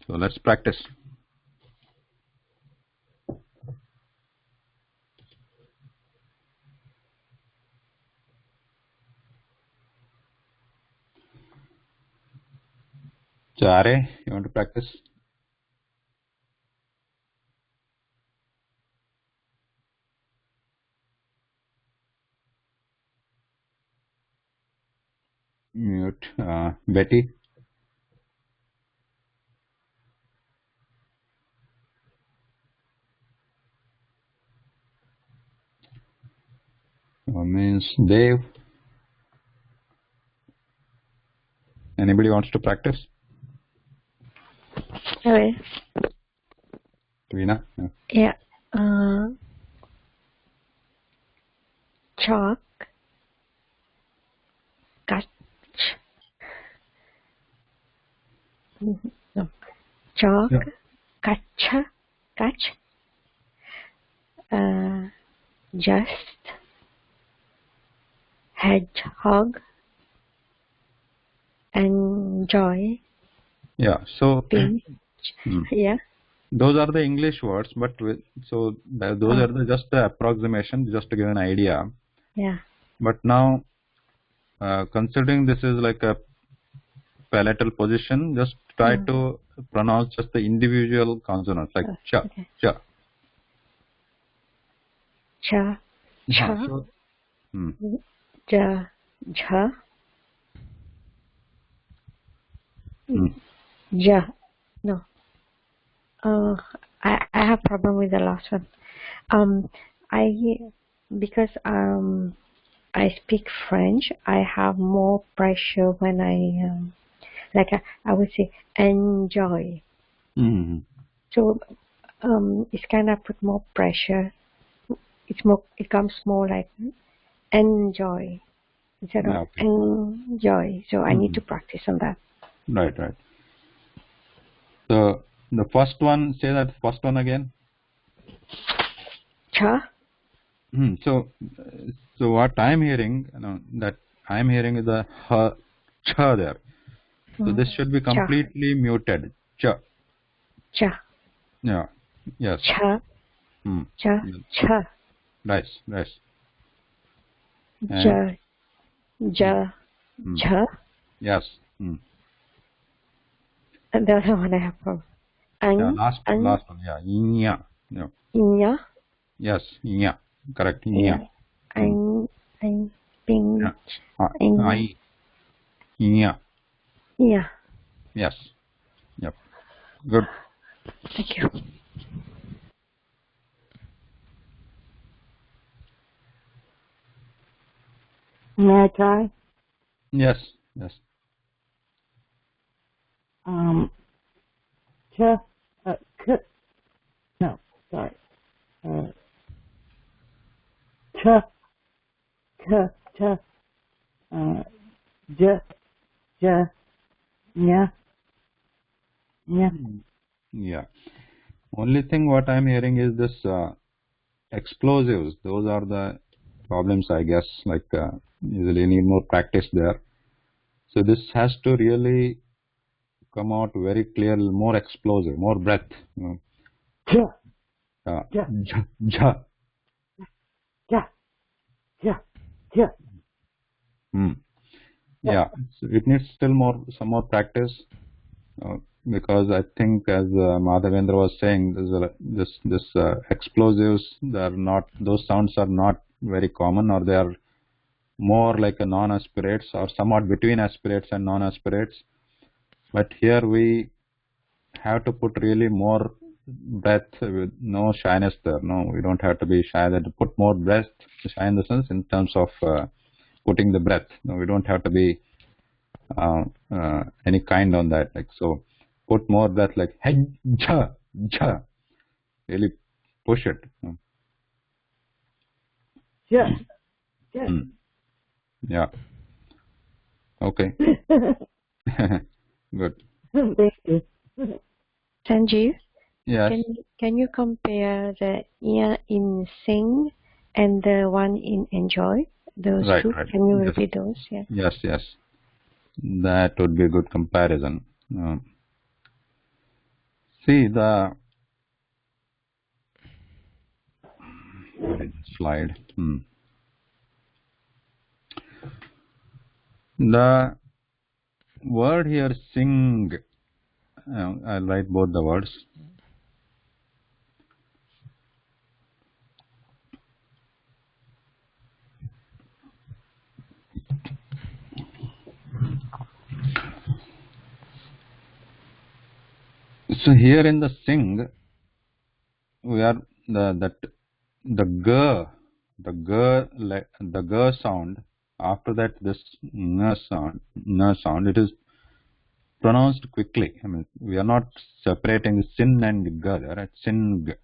So let's practice. Chare, you want to practice? Mute. Betty? Means Dave. Anybody wants to practice? Okay. Veena? Yeah. Chalk. Catch. No. Chalk. Yeah. Catch. Just. Hedgehog. Enjoy. Yeah. So Pinch. Yeah. those are the English words, but those are just the approximation, just to give an idea. Yeah. But now, considering this is like a palatal position, just try to pronounce just the individual consonants, like cha, okay. cha. Cha. Cha. So, Ja. Jha. Ja. No. I have problem with the last one. Because I speak French, I have more pressure when I would say enjoy. So it's kind of put more pressure. It comes more like enjoy instead of enjoy. So I need to practice on that. Right. So the first one, say that first one again. Cha. So what I'm hearing, that I'm hearing is the cha there. So this should be completely muted. Cha. Cha. Yeah. Yes. Cha. Cha. Cha. Nice. Ja. Ja. Cha. Yes. And the other one I have problem. Last one. Yeah. Inya. Yeah. Inya. Yes. Inya. Correct. Inya. Pinch. I. Inya. Yeah. Yes. Yep. Good. Thank you. May I try? Yes, yes. Ch, k, no, sorry. Ch, k, ch, j, j, nya, nya. Yeah. Only thing what I'm hearing is this explosives. Those are the problems, I guess. Like usually need more practice there. So this has to really come out very clear, more explosive, more breath. You Ch, know. j, Ja. j, j, j. Yeah, so it needs still some more practice because I think, as Madhavendra was saying, this explosives, those sounds are not very common, or they are more like a non-aspirates or somewhat between aspirates and non-aspirates. But here we have to put really more breath with no shyness there. No, we don't have to be shy. That to put more breath, shy in the sense in terms of putting the breath. No, we don't have to be any kind on that. Like so, put more breath. Like hey, ja, ja. Really push it. J, j. Yeah. Okay. Good. Thank you. Sanjeev, Yes. can you compare the ear in sing and the one in enjoy? Those Right. two. Right. Can you Yes. repeat those? Yeah. Yes. Yes. That would be a good comparison. See the slide. The word here, sing. I'll write both the words. So here in the sing, we are the g sound. After that, this n sound. It is pronounced quickly. I mean, we are not separating sin and g there. Right? Sing.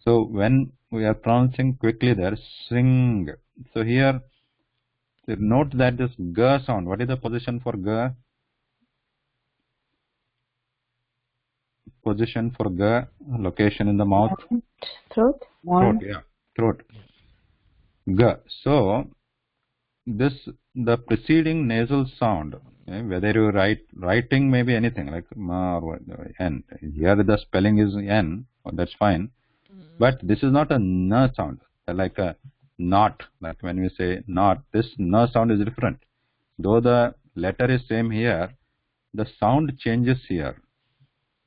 So when we are pronouncing quickly there, sing. So here, note that this g sound. What is the position for g? Position for g, location in the mouth. Throat. One. Throat, yeah, throat. G. So the preceding nasal sound, okay, whether you writing maybe anything like ma or n. Here the spelling is n, that's fine. But this is not a n sound, like a not. Like when we say not, this n sound is different. Though the letter is same here, the sound changes here.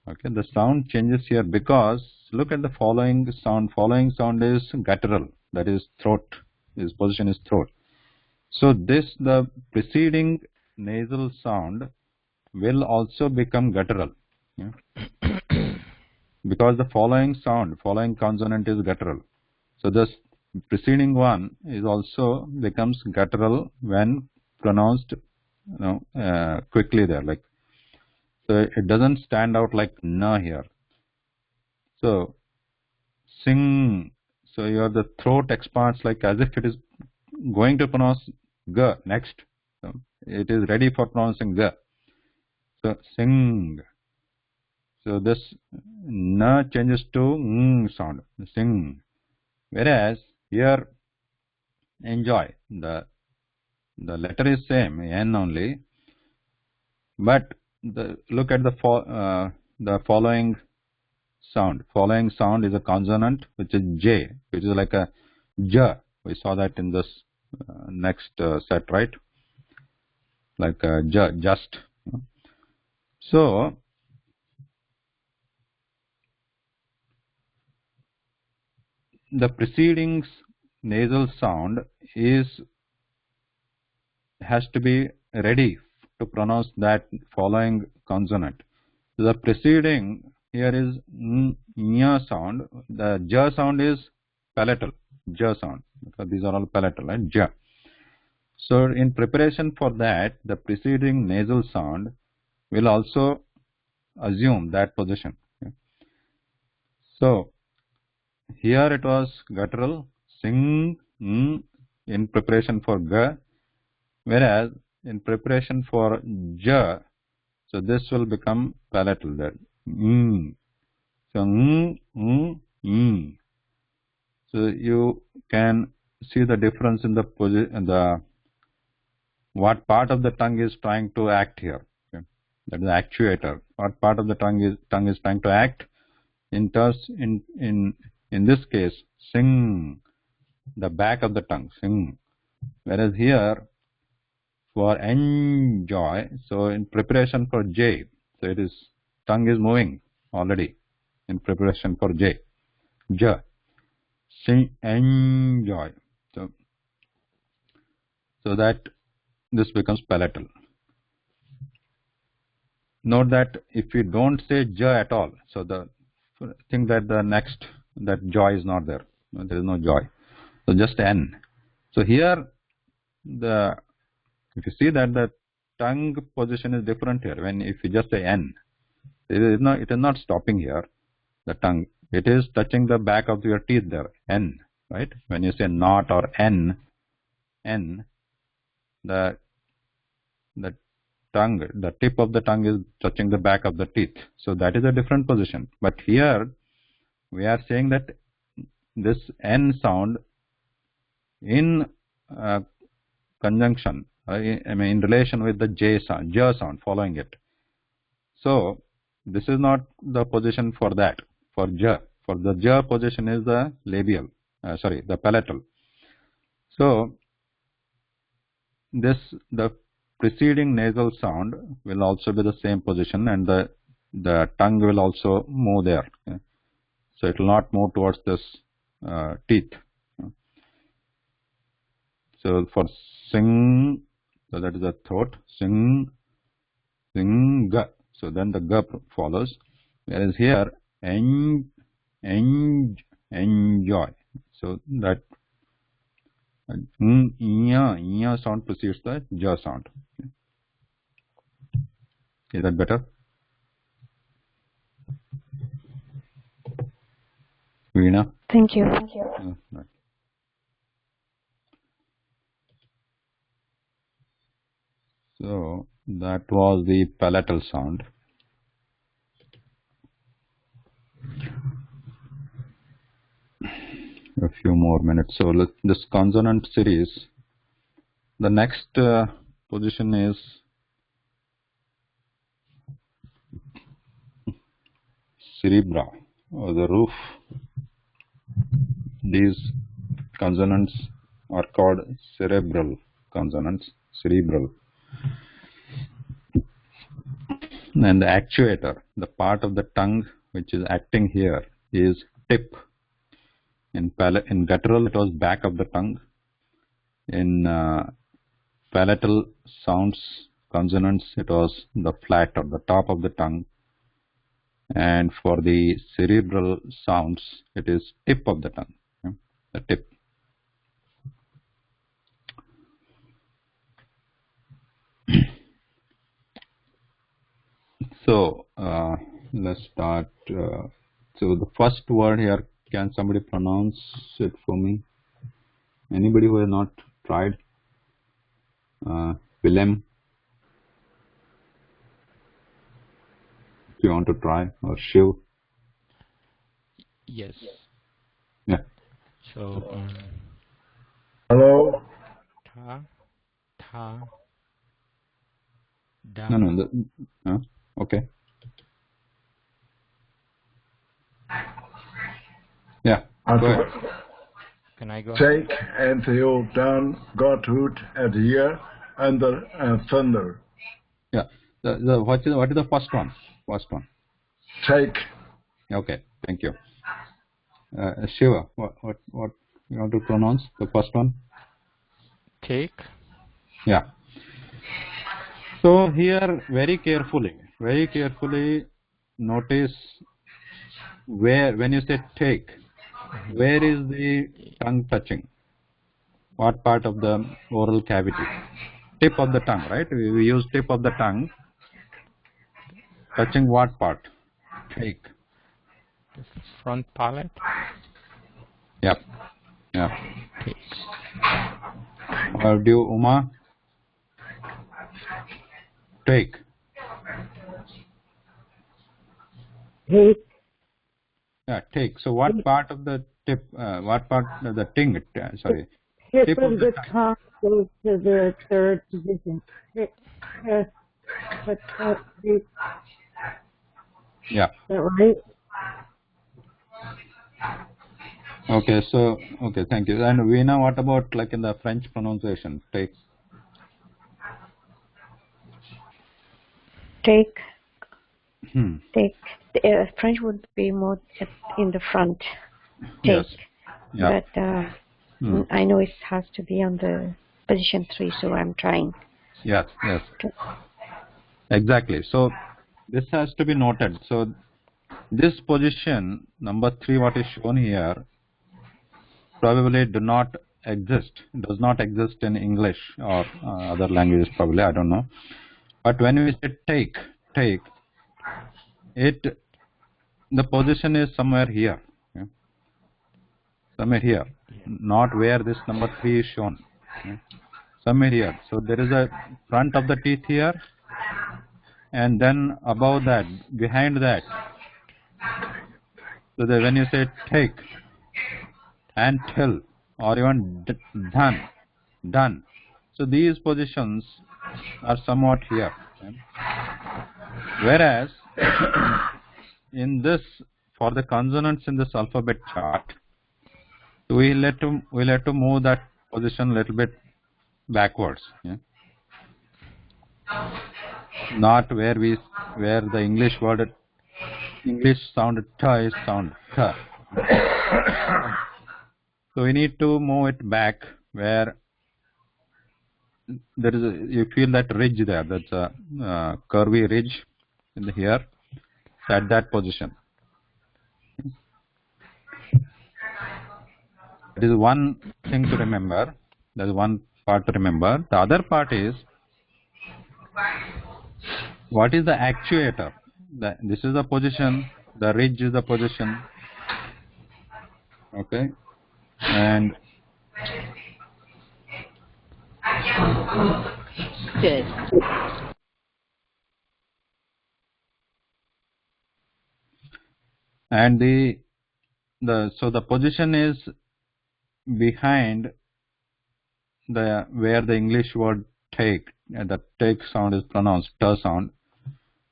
Okay, the sound changes here because look at the following sound. Following sound is guttural, that is throat. His position is throat. So the preceding nasal sound will also become guttural, yeah? Because the following consonant is guttural. So this preceding one is also becomes guttural when pronounced, quickly there. Like so, it doesn't stand out like na here. So sing. So the throat expands like as if it is going to pronounce g next. So it is ready for pronouncing g. So sing. So this na changes to ng sound. Sing. Whereas here enjoy. The letter is same n only, but look at the following sound. Following sound is a consonant which is j, which is like a j. We saw that in this next set, right? Like j, just. So the preceding nasal sound has to be ready to pronounce that following consonant. The preceding here is nya sound. The ja sound is palatal, ja sound, because these are all palatal, right? Ja. So in preparation for that, the preceding nasal sound will also assume that position. Okay. So here it was guttural, sing, in preparation for ga, whereas in preparation for ja, so this will become palatal there. So So you can see the difference in the what part of the tongue is trying to act here. Okay. That is the actuator. What part of the tongue is trying to act? In this case, sing, the back of the tongue, sing. Whereas here, for enjoy, so in preparation for J, so it is tongue is moving already in preparation for J, ja, sing, enjoy. So that this becomes palatal. Note that if you don't say ja at all, so the think that the next that joy is not there. There is no joy. So just n. So here if you see that the tongue position is different here. When if you just say n, it is not stopping here. The tongue, it is touching the back of your teeth there. N, right? When you say not or n, the tongue, the tip of the tongue is touching the back of the teeth. So that is a different position. But here we are saying that this n sound in conjunction, in relation with the j sound following it. So this is not the position for that. For ja, for the ja position is the labial, the palatal. So the preceding nasal sound will also be the same position, and the tongue will also move there. Okay? So it will not move towards this teeth. So for sing, so that is the throat, sing, ga. So then the ga follows. Whereas here, enjoy. So that nya sound precedes the ja sound. Is that better? Veena? Thank you. Right. So that was the palatal sound. A few more minutes. So this consonant series, the next position is cerebral, or the roof. These consonants are called cerebral consonants, cerebral. And the actuator, the part of the tongue which is acting here, is tip. In guttural, it was back of the tongue. In palatal sounds, consonants, it was the flat or the top of the tongue. And for the cerebral sounds, it is tip of the tongue, the tip. So let's start. So the first word here, can somebody pronounce it for me? Anybody who has not tried? Willem, if you want to try, or Shiv. Yes. Yeah. So Hello? ta, da. No. Okay. Yeah. Go Okay. ahead. Can I go? Take until down, Godhood at here, under and thunder. Yeah. What is the first one? First one. Take. Okay. Thank you. Shiva, what you want to pronounce the first one? Take. Yeah. So here, very carefully, notice where, when you say take, where is the tongue touching? What part of the oral cavity? Tip of the tongue, right? We use tip of the tongue. Touching what part? Take. The front palate. Yep. Yeah. Take. Do you, Uma? Take. Take. Yeah, take. So what part of the tip, what part of the tongue, sorry. Tip of the tongue goes to the third position. Yeah. Is that right? Okay, so, okay, thank you. And Veena, what about like in the French pronunciation? Take. Take. Hmm. Take. French would be more in the front. Take. Yes. Yeah. But I know it has to be on the position 3, so I'm trying. Yes, yes. Exactly. So this has to be noted. So this position, number 3, what is shown here, probably does not exist in English or other languages probably, I don't know. But when we say take, it, the position is somewhere here. Okay? Somewhere here. Not where this number 3 is shown. Okay? Somewhere here. So there is a front of the teeth here, and then above that, behind that. So that when you say take and till, or even done, so these positions are somewhat here. Okay? Whereas in this, for the consonants in this alphabet chart, we'll have to move that position a little bit backwards. Yeah? Not where the English sound ta is sound ta. So we need to move it back where there is you feel that ridge there. That's a curvy ridge in here. At that position. That is one thing to remember. That is one part to remember. The other part is, what is the actuator? This is the position. The ridge is the position. Okay. And Good. and so the position is behind where the English word take, the take sound is pronounced, ta sound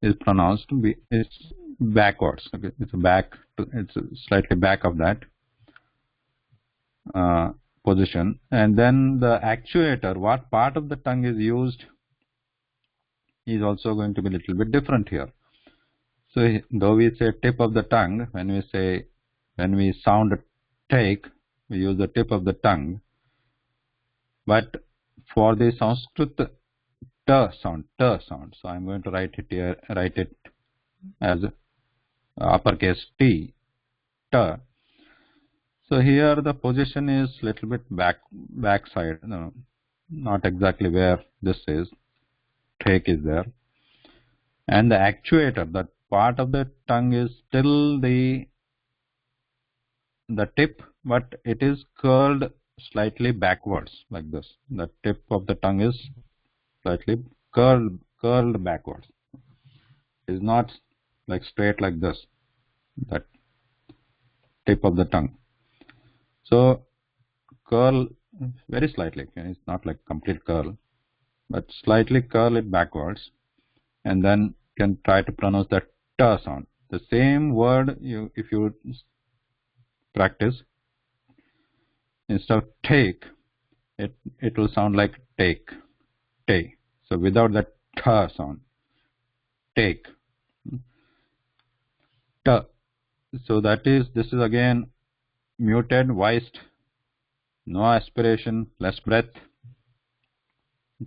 is pronounced, it's backwards. Okay, it's slightly back of that position. And then the actuator, what part of the tongue is used, is also going to be a little bit different here. So though we say tip of the tongue, when we sound take, we use the tip of the tongue. But for the Sanskrit ta sound, so I'm going to write it as uppercase T, ta. So here the position is little bit backside, not exactly where this is. Take is there, and the actuator, that part of the tongue is still the tip, but it is curled slightly backwards like this. The tip of the tongue is slightly curled backwards. It is not like straight like this, that tip of the tongue. So curl very slightly. Okay? It's not like complete curl, but slightly curl it backwards, and then can try to pronounce that ta sound. The same word, if you practice, instead of take, it will sound like take. So without that ta sound, take. Ta. So this is again muted, voiced, no aspiration, less breath.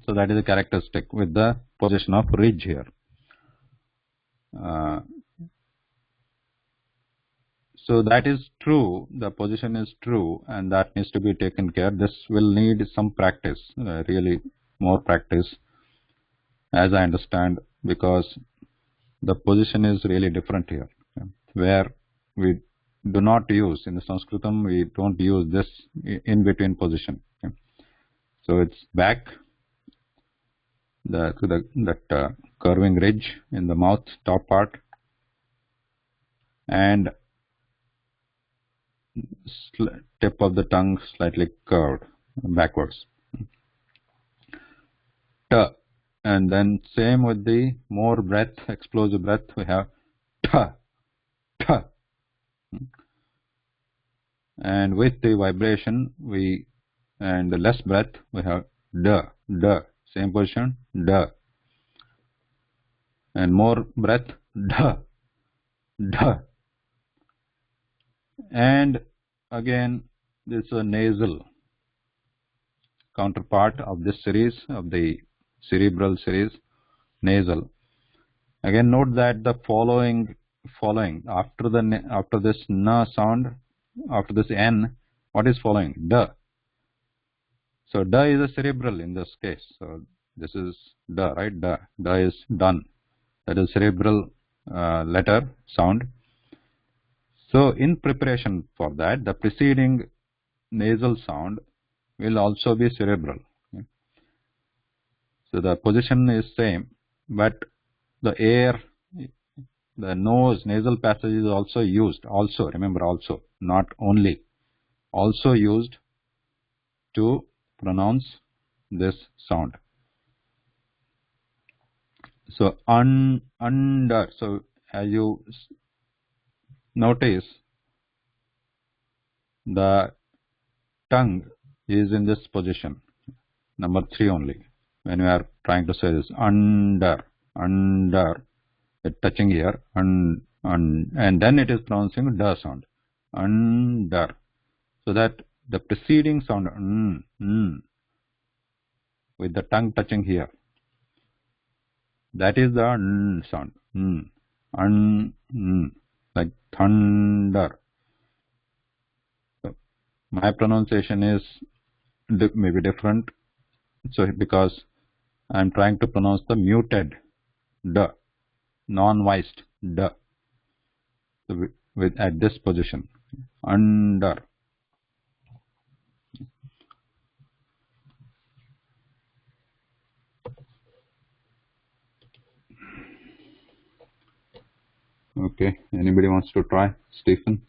So that is a characteristic with the position of ridge here. So that is true, the position is true, and that needs to be taken care. This will need some practice, really more practice, as I understand, because the position is really different here, where we do not use, in the Sanskritam, we don't use this in between position. So it's back to that curving ridge in the mouth, top part, and tip of the tongue slightly curved backwards. T. And then same with the more breath, explosive breath, we have T. T. And with the vibration, and the less breath, we have D. D. Same position, D. And more breath, D. D. And again, this is a nasal counterpart of this series, of the cerebral series, nasal. Again, note that the following after this na sound, after this n, what is following? Da. So da is a cerebral in this case. So this is da, right? Da. Da is done. That is cerebral letter sound. So in preparation for that, the preceding nasal sound will also be cerebral. So the position is same, but the air, the nose, nasal passage is also used. Also, remember, also, not only, also used to pronounce this sound. So under. So as you notice, the tongue is in this position, number 3 only. When we are trying to say this, under, touching here, and then it is pronouncing da sound, under. So that the preceding sound, with the tongue touching here, that is the sound, like thunder. So my pronunciation is maybe different, so because I am trying to pronounce the muted d, non-voiced d, with at this position, under. Okay, anybody wants to try? Stephen?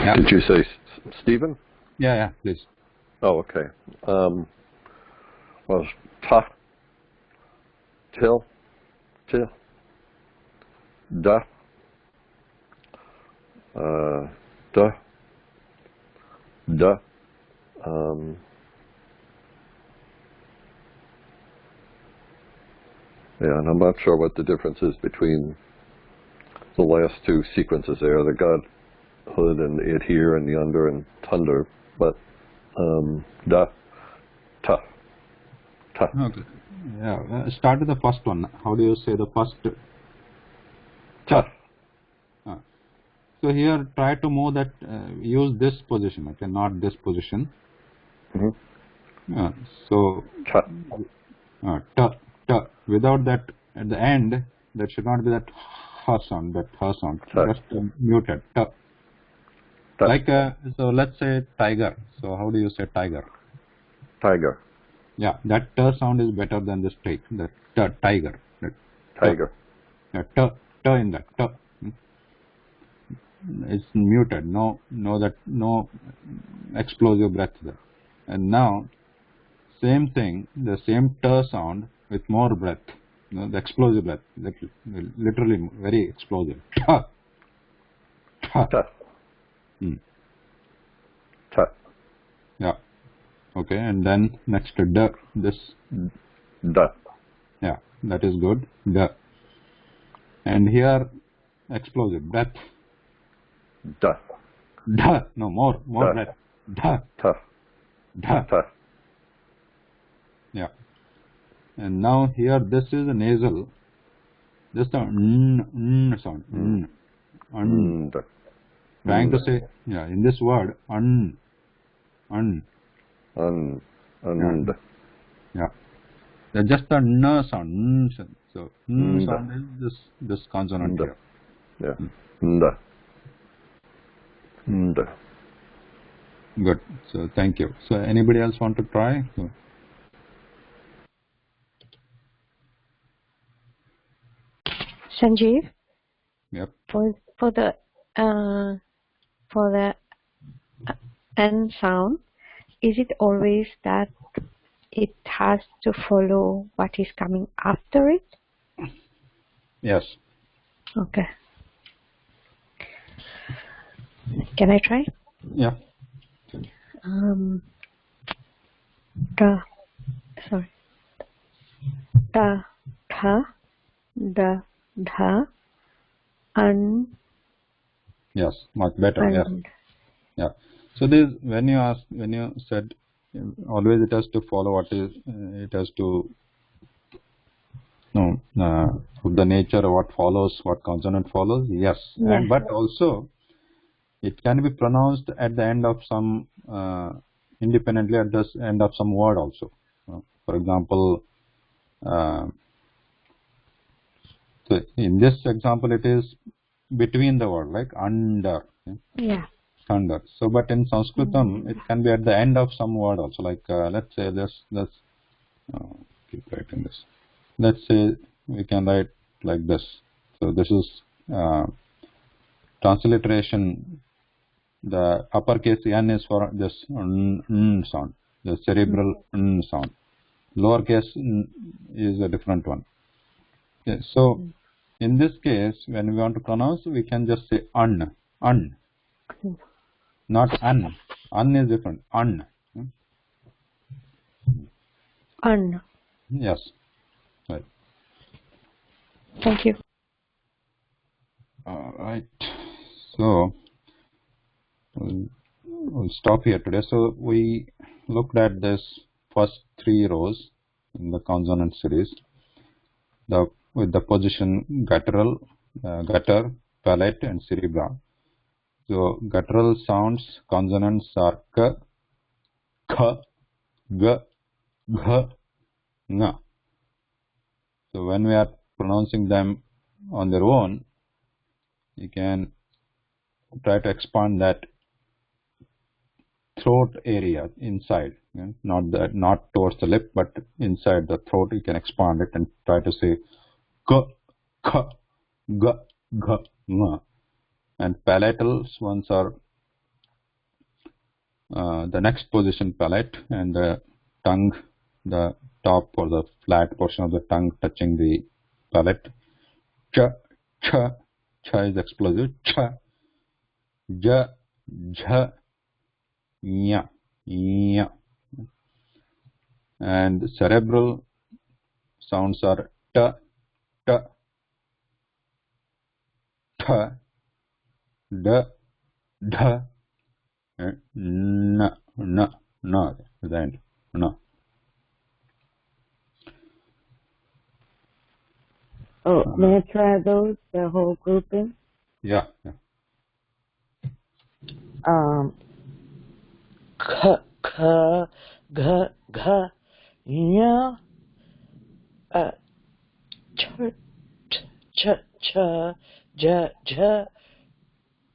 Yeah. Did you say Stephen? Yeah, please. Oh, okay. Was ta, till, da, da, da. Yeah, and I'm not sure what the difference is between the last two sequences there, the Godhood and it here and the under and thunder, but da, ta, ta. Okay. Yeah, start with the first one. How do you say the first? Ta. So here, try to move that, use this position, okay, not this position. So, Ta. Ta. Without that, at the end, there should not be that ha sound, Ta. just muted. Ta. Ta. Like, so let's say tiger. So how do you say tiger? Tiger. Yeah, that t sound is better than this take, the tiger. Tiger. Yeah, t in that, t. It's muted, no explosive breath there. And now, same thing, the same t sound with more breath, the explosive breath, literally very explosive. Ta. Ta. Ta. Ta. Yeah. Okay, and then next d, this. Da. Yeah, that is good. D. And here, explosive breath. Da. Da. No, more Da. breath. Da. Ta. Da. Ta. Yeah. And now here this is a nasal. This is the sound. Da. Trying to say, yeah, in this word, Un. Yeah. Yeah. That's just the n sound. So sound is this consonant here. Yeah. Da. Da. Good. So thank you. So anybody else want to try? So, Sanjeev, yep. for the N sound, is it always that it has to follow what is coming after it? Yes. Okay. Can I try? Yeah. Da, sorry. Da, tha, da, dha, un. Yes. Much better. Yes. Yeah. So this when you said always it has to follow what is it has to the nature of what follows, what consonant follows. Yes. And but also it can be pronounced at the end of some independently at the end of some word also. For example, so in this example it is between the word, like under. Yeah. Thunder. So, but in Sanskritam, it can be at the end of some word also. Like let's say let's keep writing this. Let's say we can write like this. So this is transliteration. The uppercase n is for this sound, the cerebral sound. Lowercase n is a different one. Okay, so in this case, when we want to pronounce, we can just say un. Not un. Un is different. Un. Yes. Right. Thank you. All right. So we'll stop here today. So we looked at this first 3 rows in the consonant series. With the position guttural, gutter, palate, and cerebral. So guttural sounds, consonants are k, kh, g, gh, ng. So when we are pronouncing them on their own, you can try to expand that throat area inside, not towards the lip, but inside the throat. You can expand it and try to say k, kh, g, gh, ng. And palatal ones are the next position palate, and the tongue, the top or the flat portion of the tongue touching the palate. Ch, ch, ch is explosive. Ch, j, jh, nya, nya. And cerebral sounds are t, t, th, d, dh, and n, at the end. N. Oh, may I try those, the whole grouping? Yeah. K, k, g, g, nya, ch, ch, ch, j, j,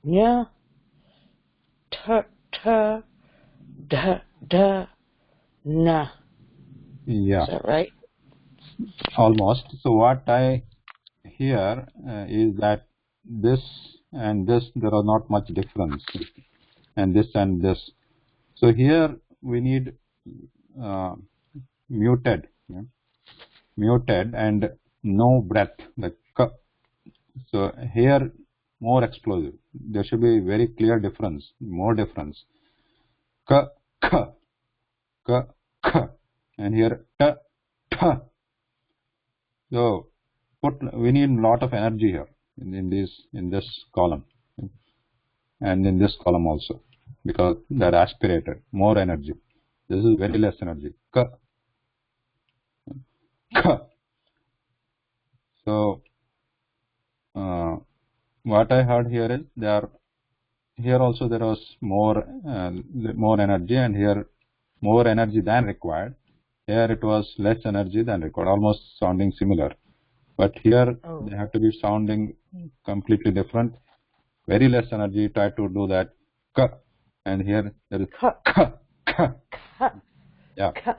nya, t, t, d, d, na. Yeah. Is that right? Almost. So what I hear is that this and this, there are not much difference, and this and this. So here we need muted and no breath. Like so here more explosive. There should be very clear difference, more difference. K, k, k, k, and here t, t. So we need a lot of energy here in this column. and in this column also, because they're aspirated, more energy. This is very less energy. K. K. So what I heard here is here also there was more energy, and here more energy than required. Here it was less energy than required, almost sounding similar. But here they have to be sounding completely different. Very less energy. Try to do that. K. And here there is K. K. K. K. Yeah. K.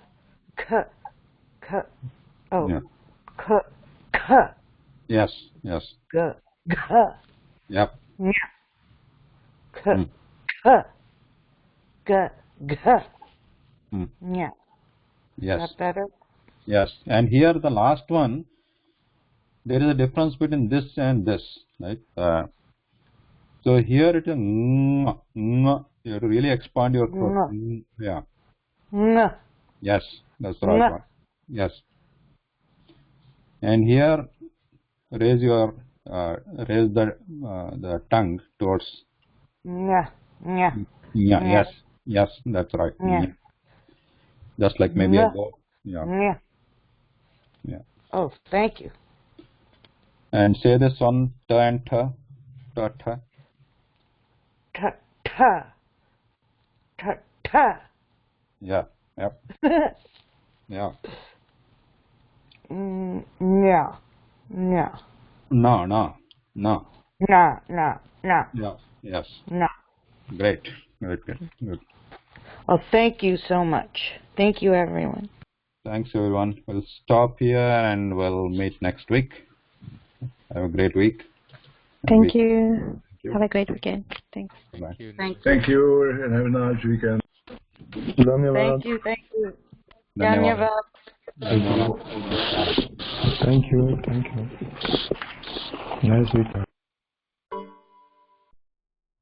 K. K. Oh. Yeah. K. K. Yes. Yes. G. G. Yep. Nya. K. K. G. G. Nya. Yes. Is that better? Yes. And here the last one, there is a difference between this and this, right? So here it is ng. You have to really expand your throat. Yeah. Ng. Yes, that's the right one. Yes. And here raise the tongue towards. Nya. Nya. Yeah. Yes. Yes, that's right. Yeah. Just like maybe a go. Yeah. Yeah. Yeah. Oh, thank you. And say this one, ta and ta, ta ta. Ta ta. Ta ta. Yeah. Yep. Yeah. Yeah. Yeah. No. No. No. No. No. No. Yeah. Yes. No. Great. Good. Well, thank you so much. Thank you, everyone. Thanks, everyone. We'll stop here and we'll meet next week. Have a great week. Thank you. Have a great weekend. Thanks. Bye. Thank you, and have a nice weekend. Dhanyavad. Thank you. Dhanyavad. Dhanyavad. Thank you. Nice weekend.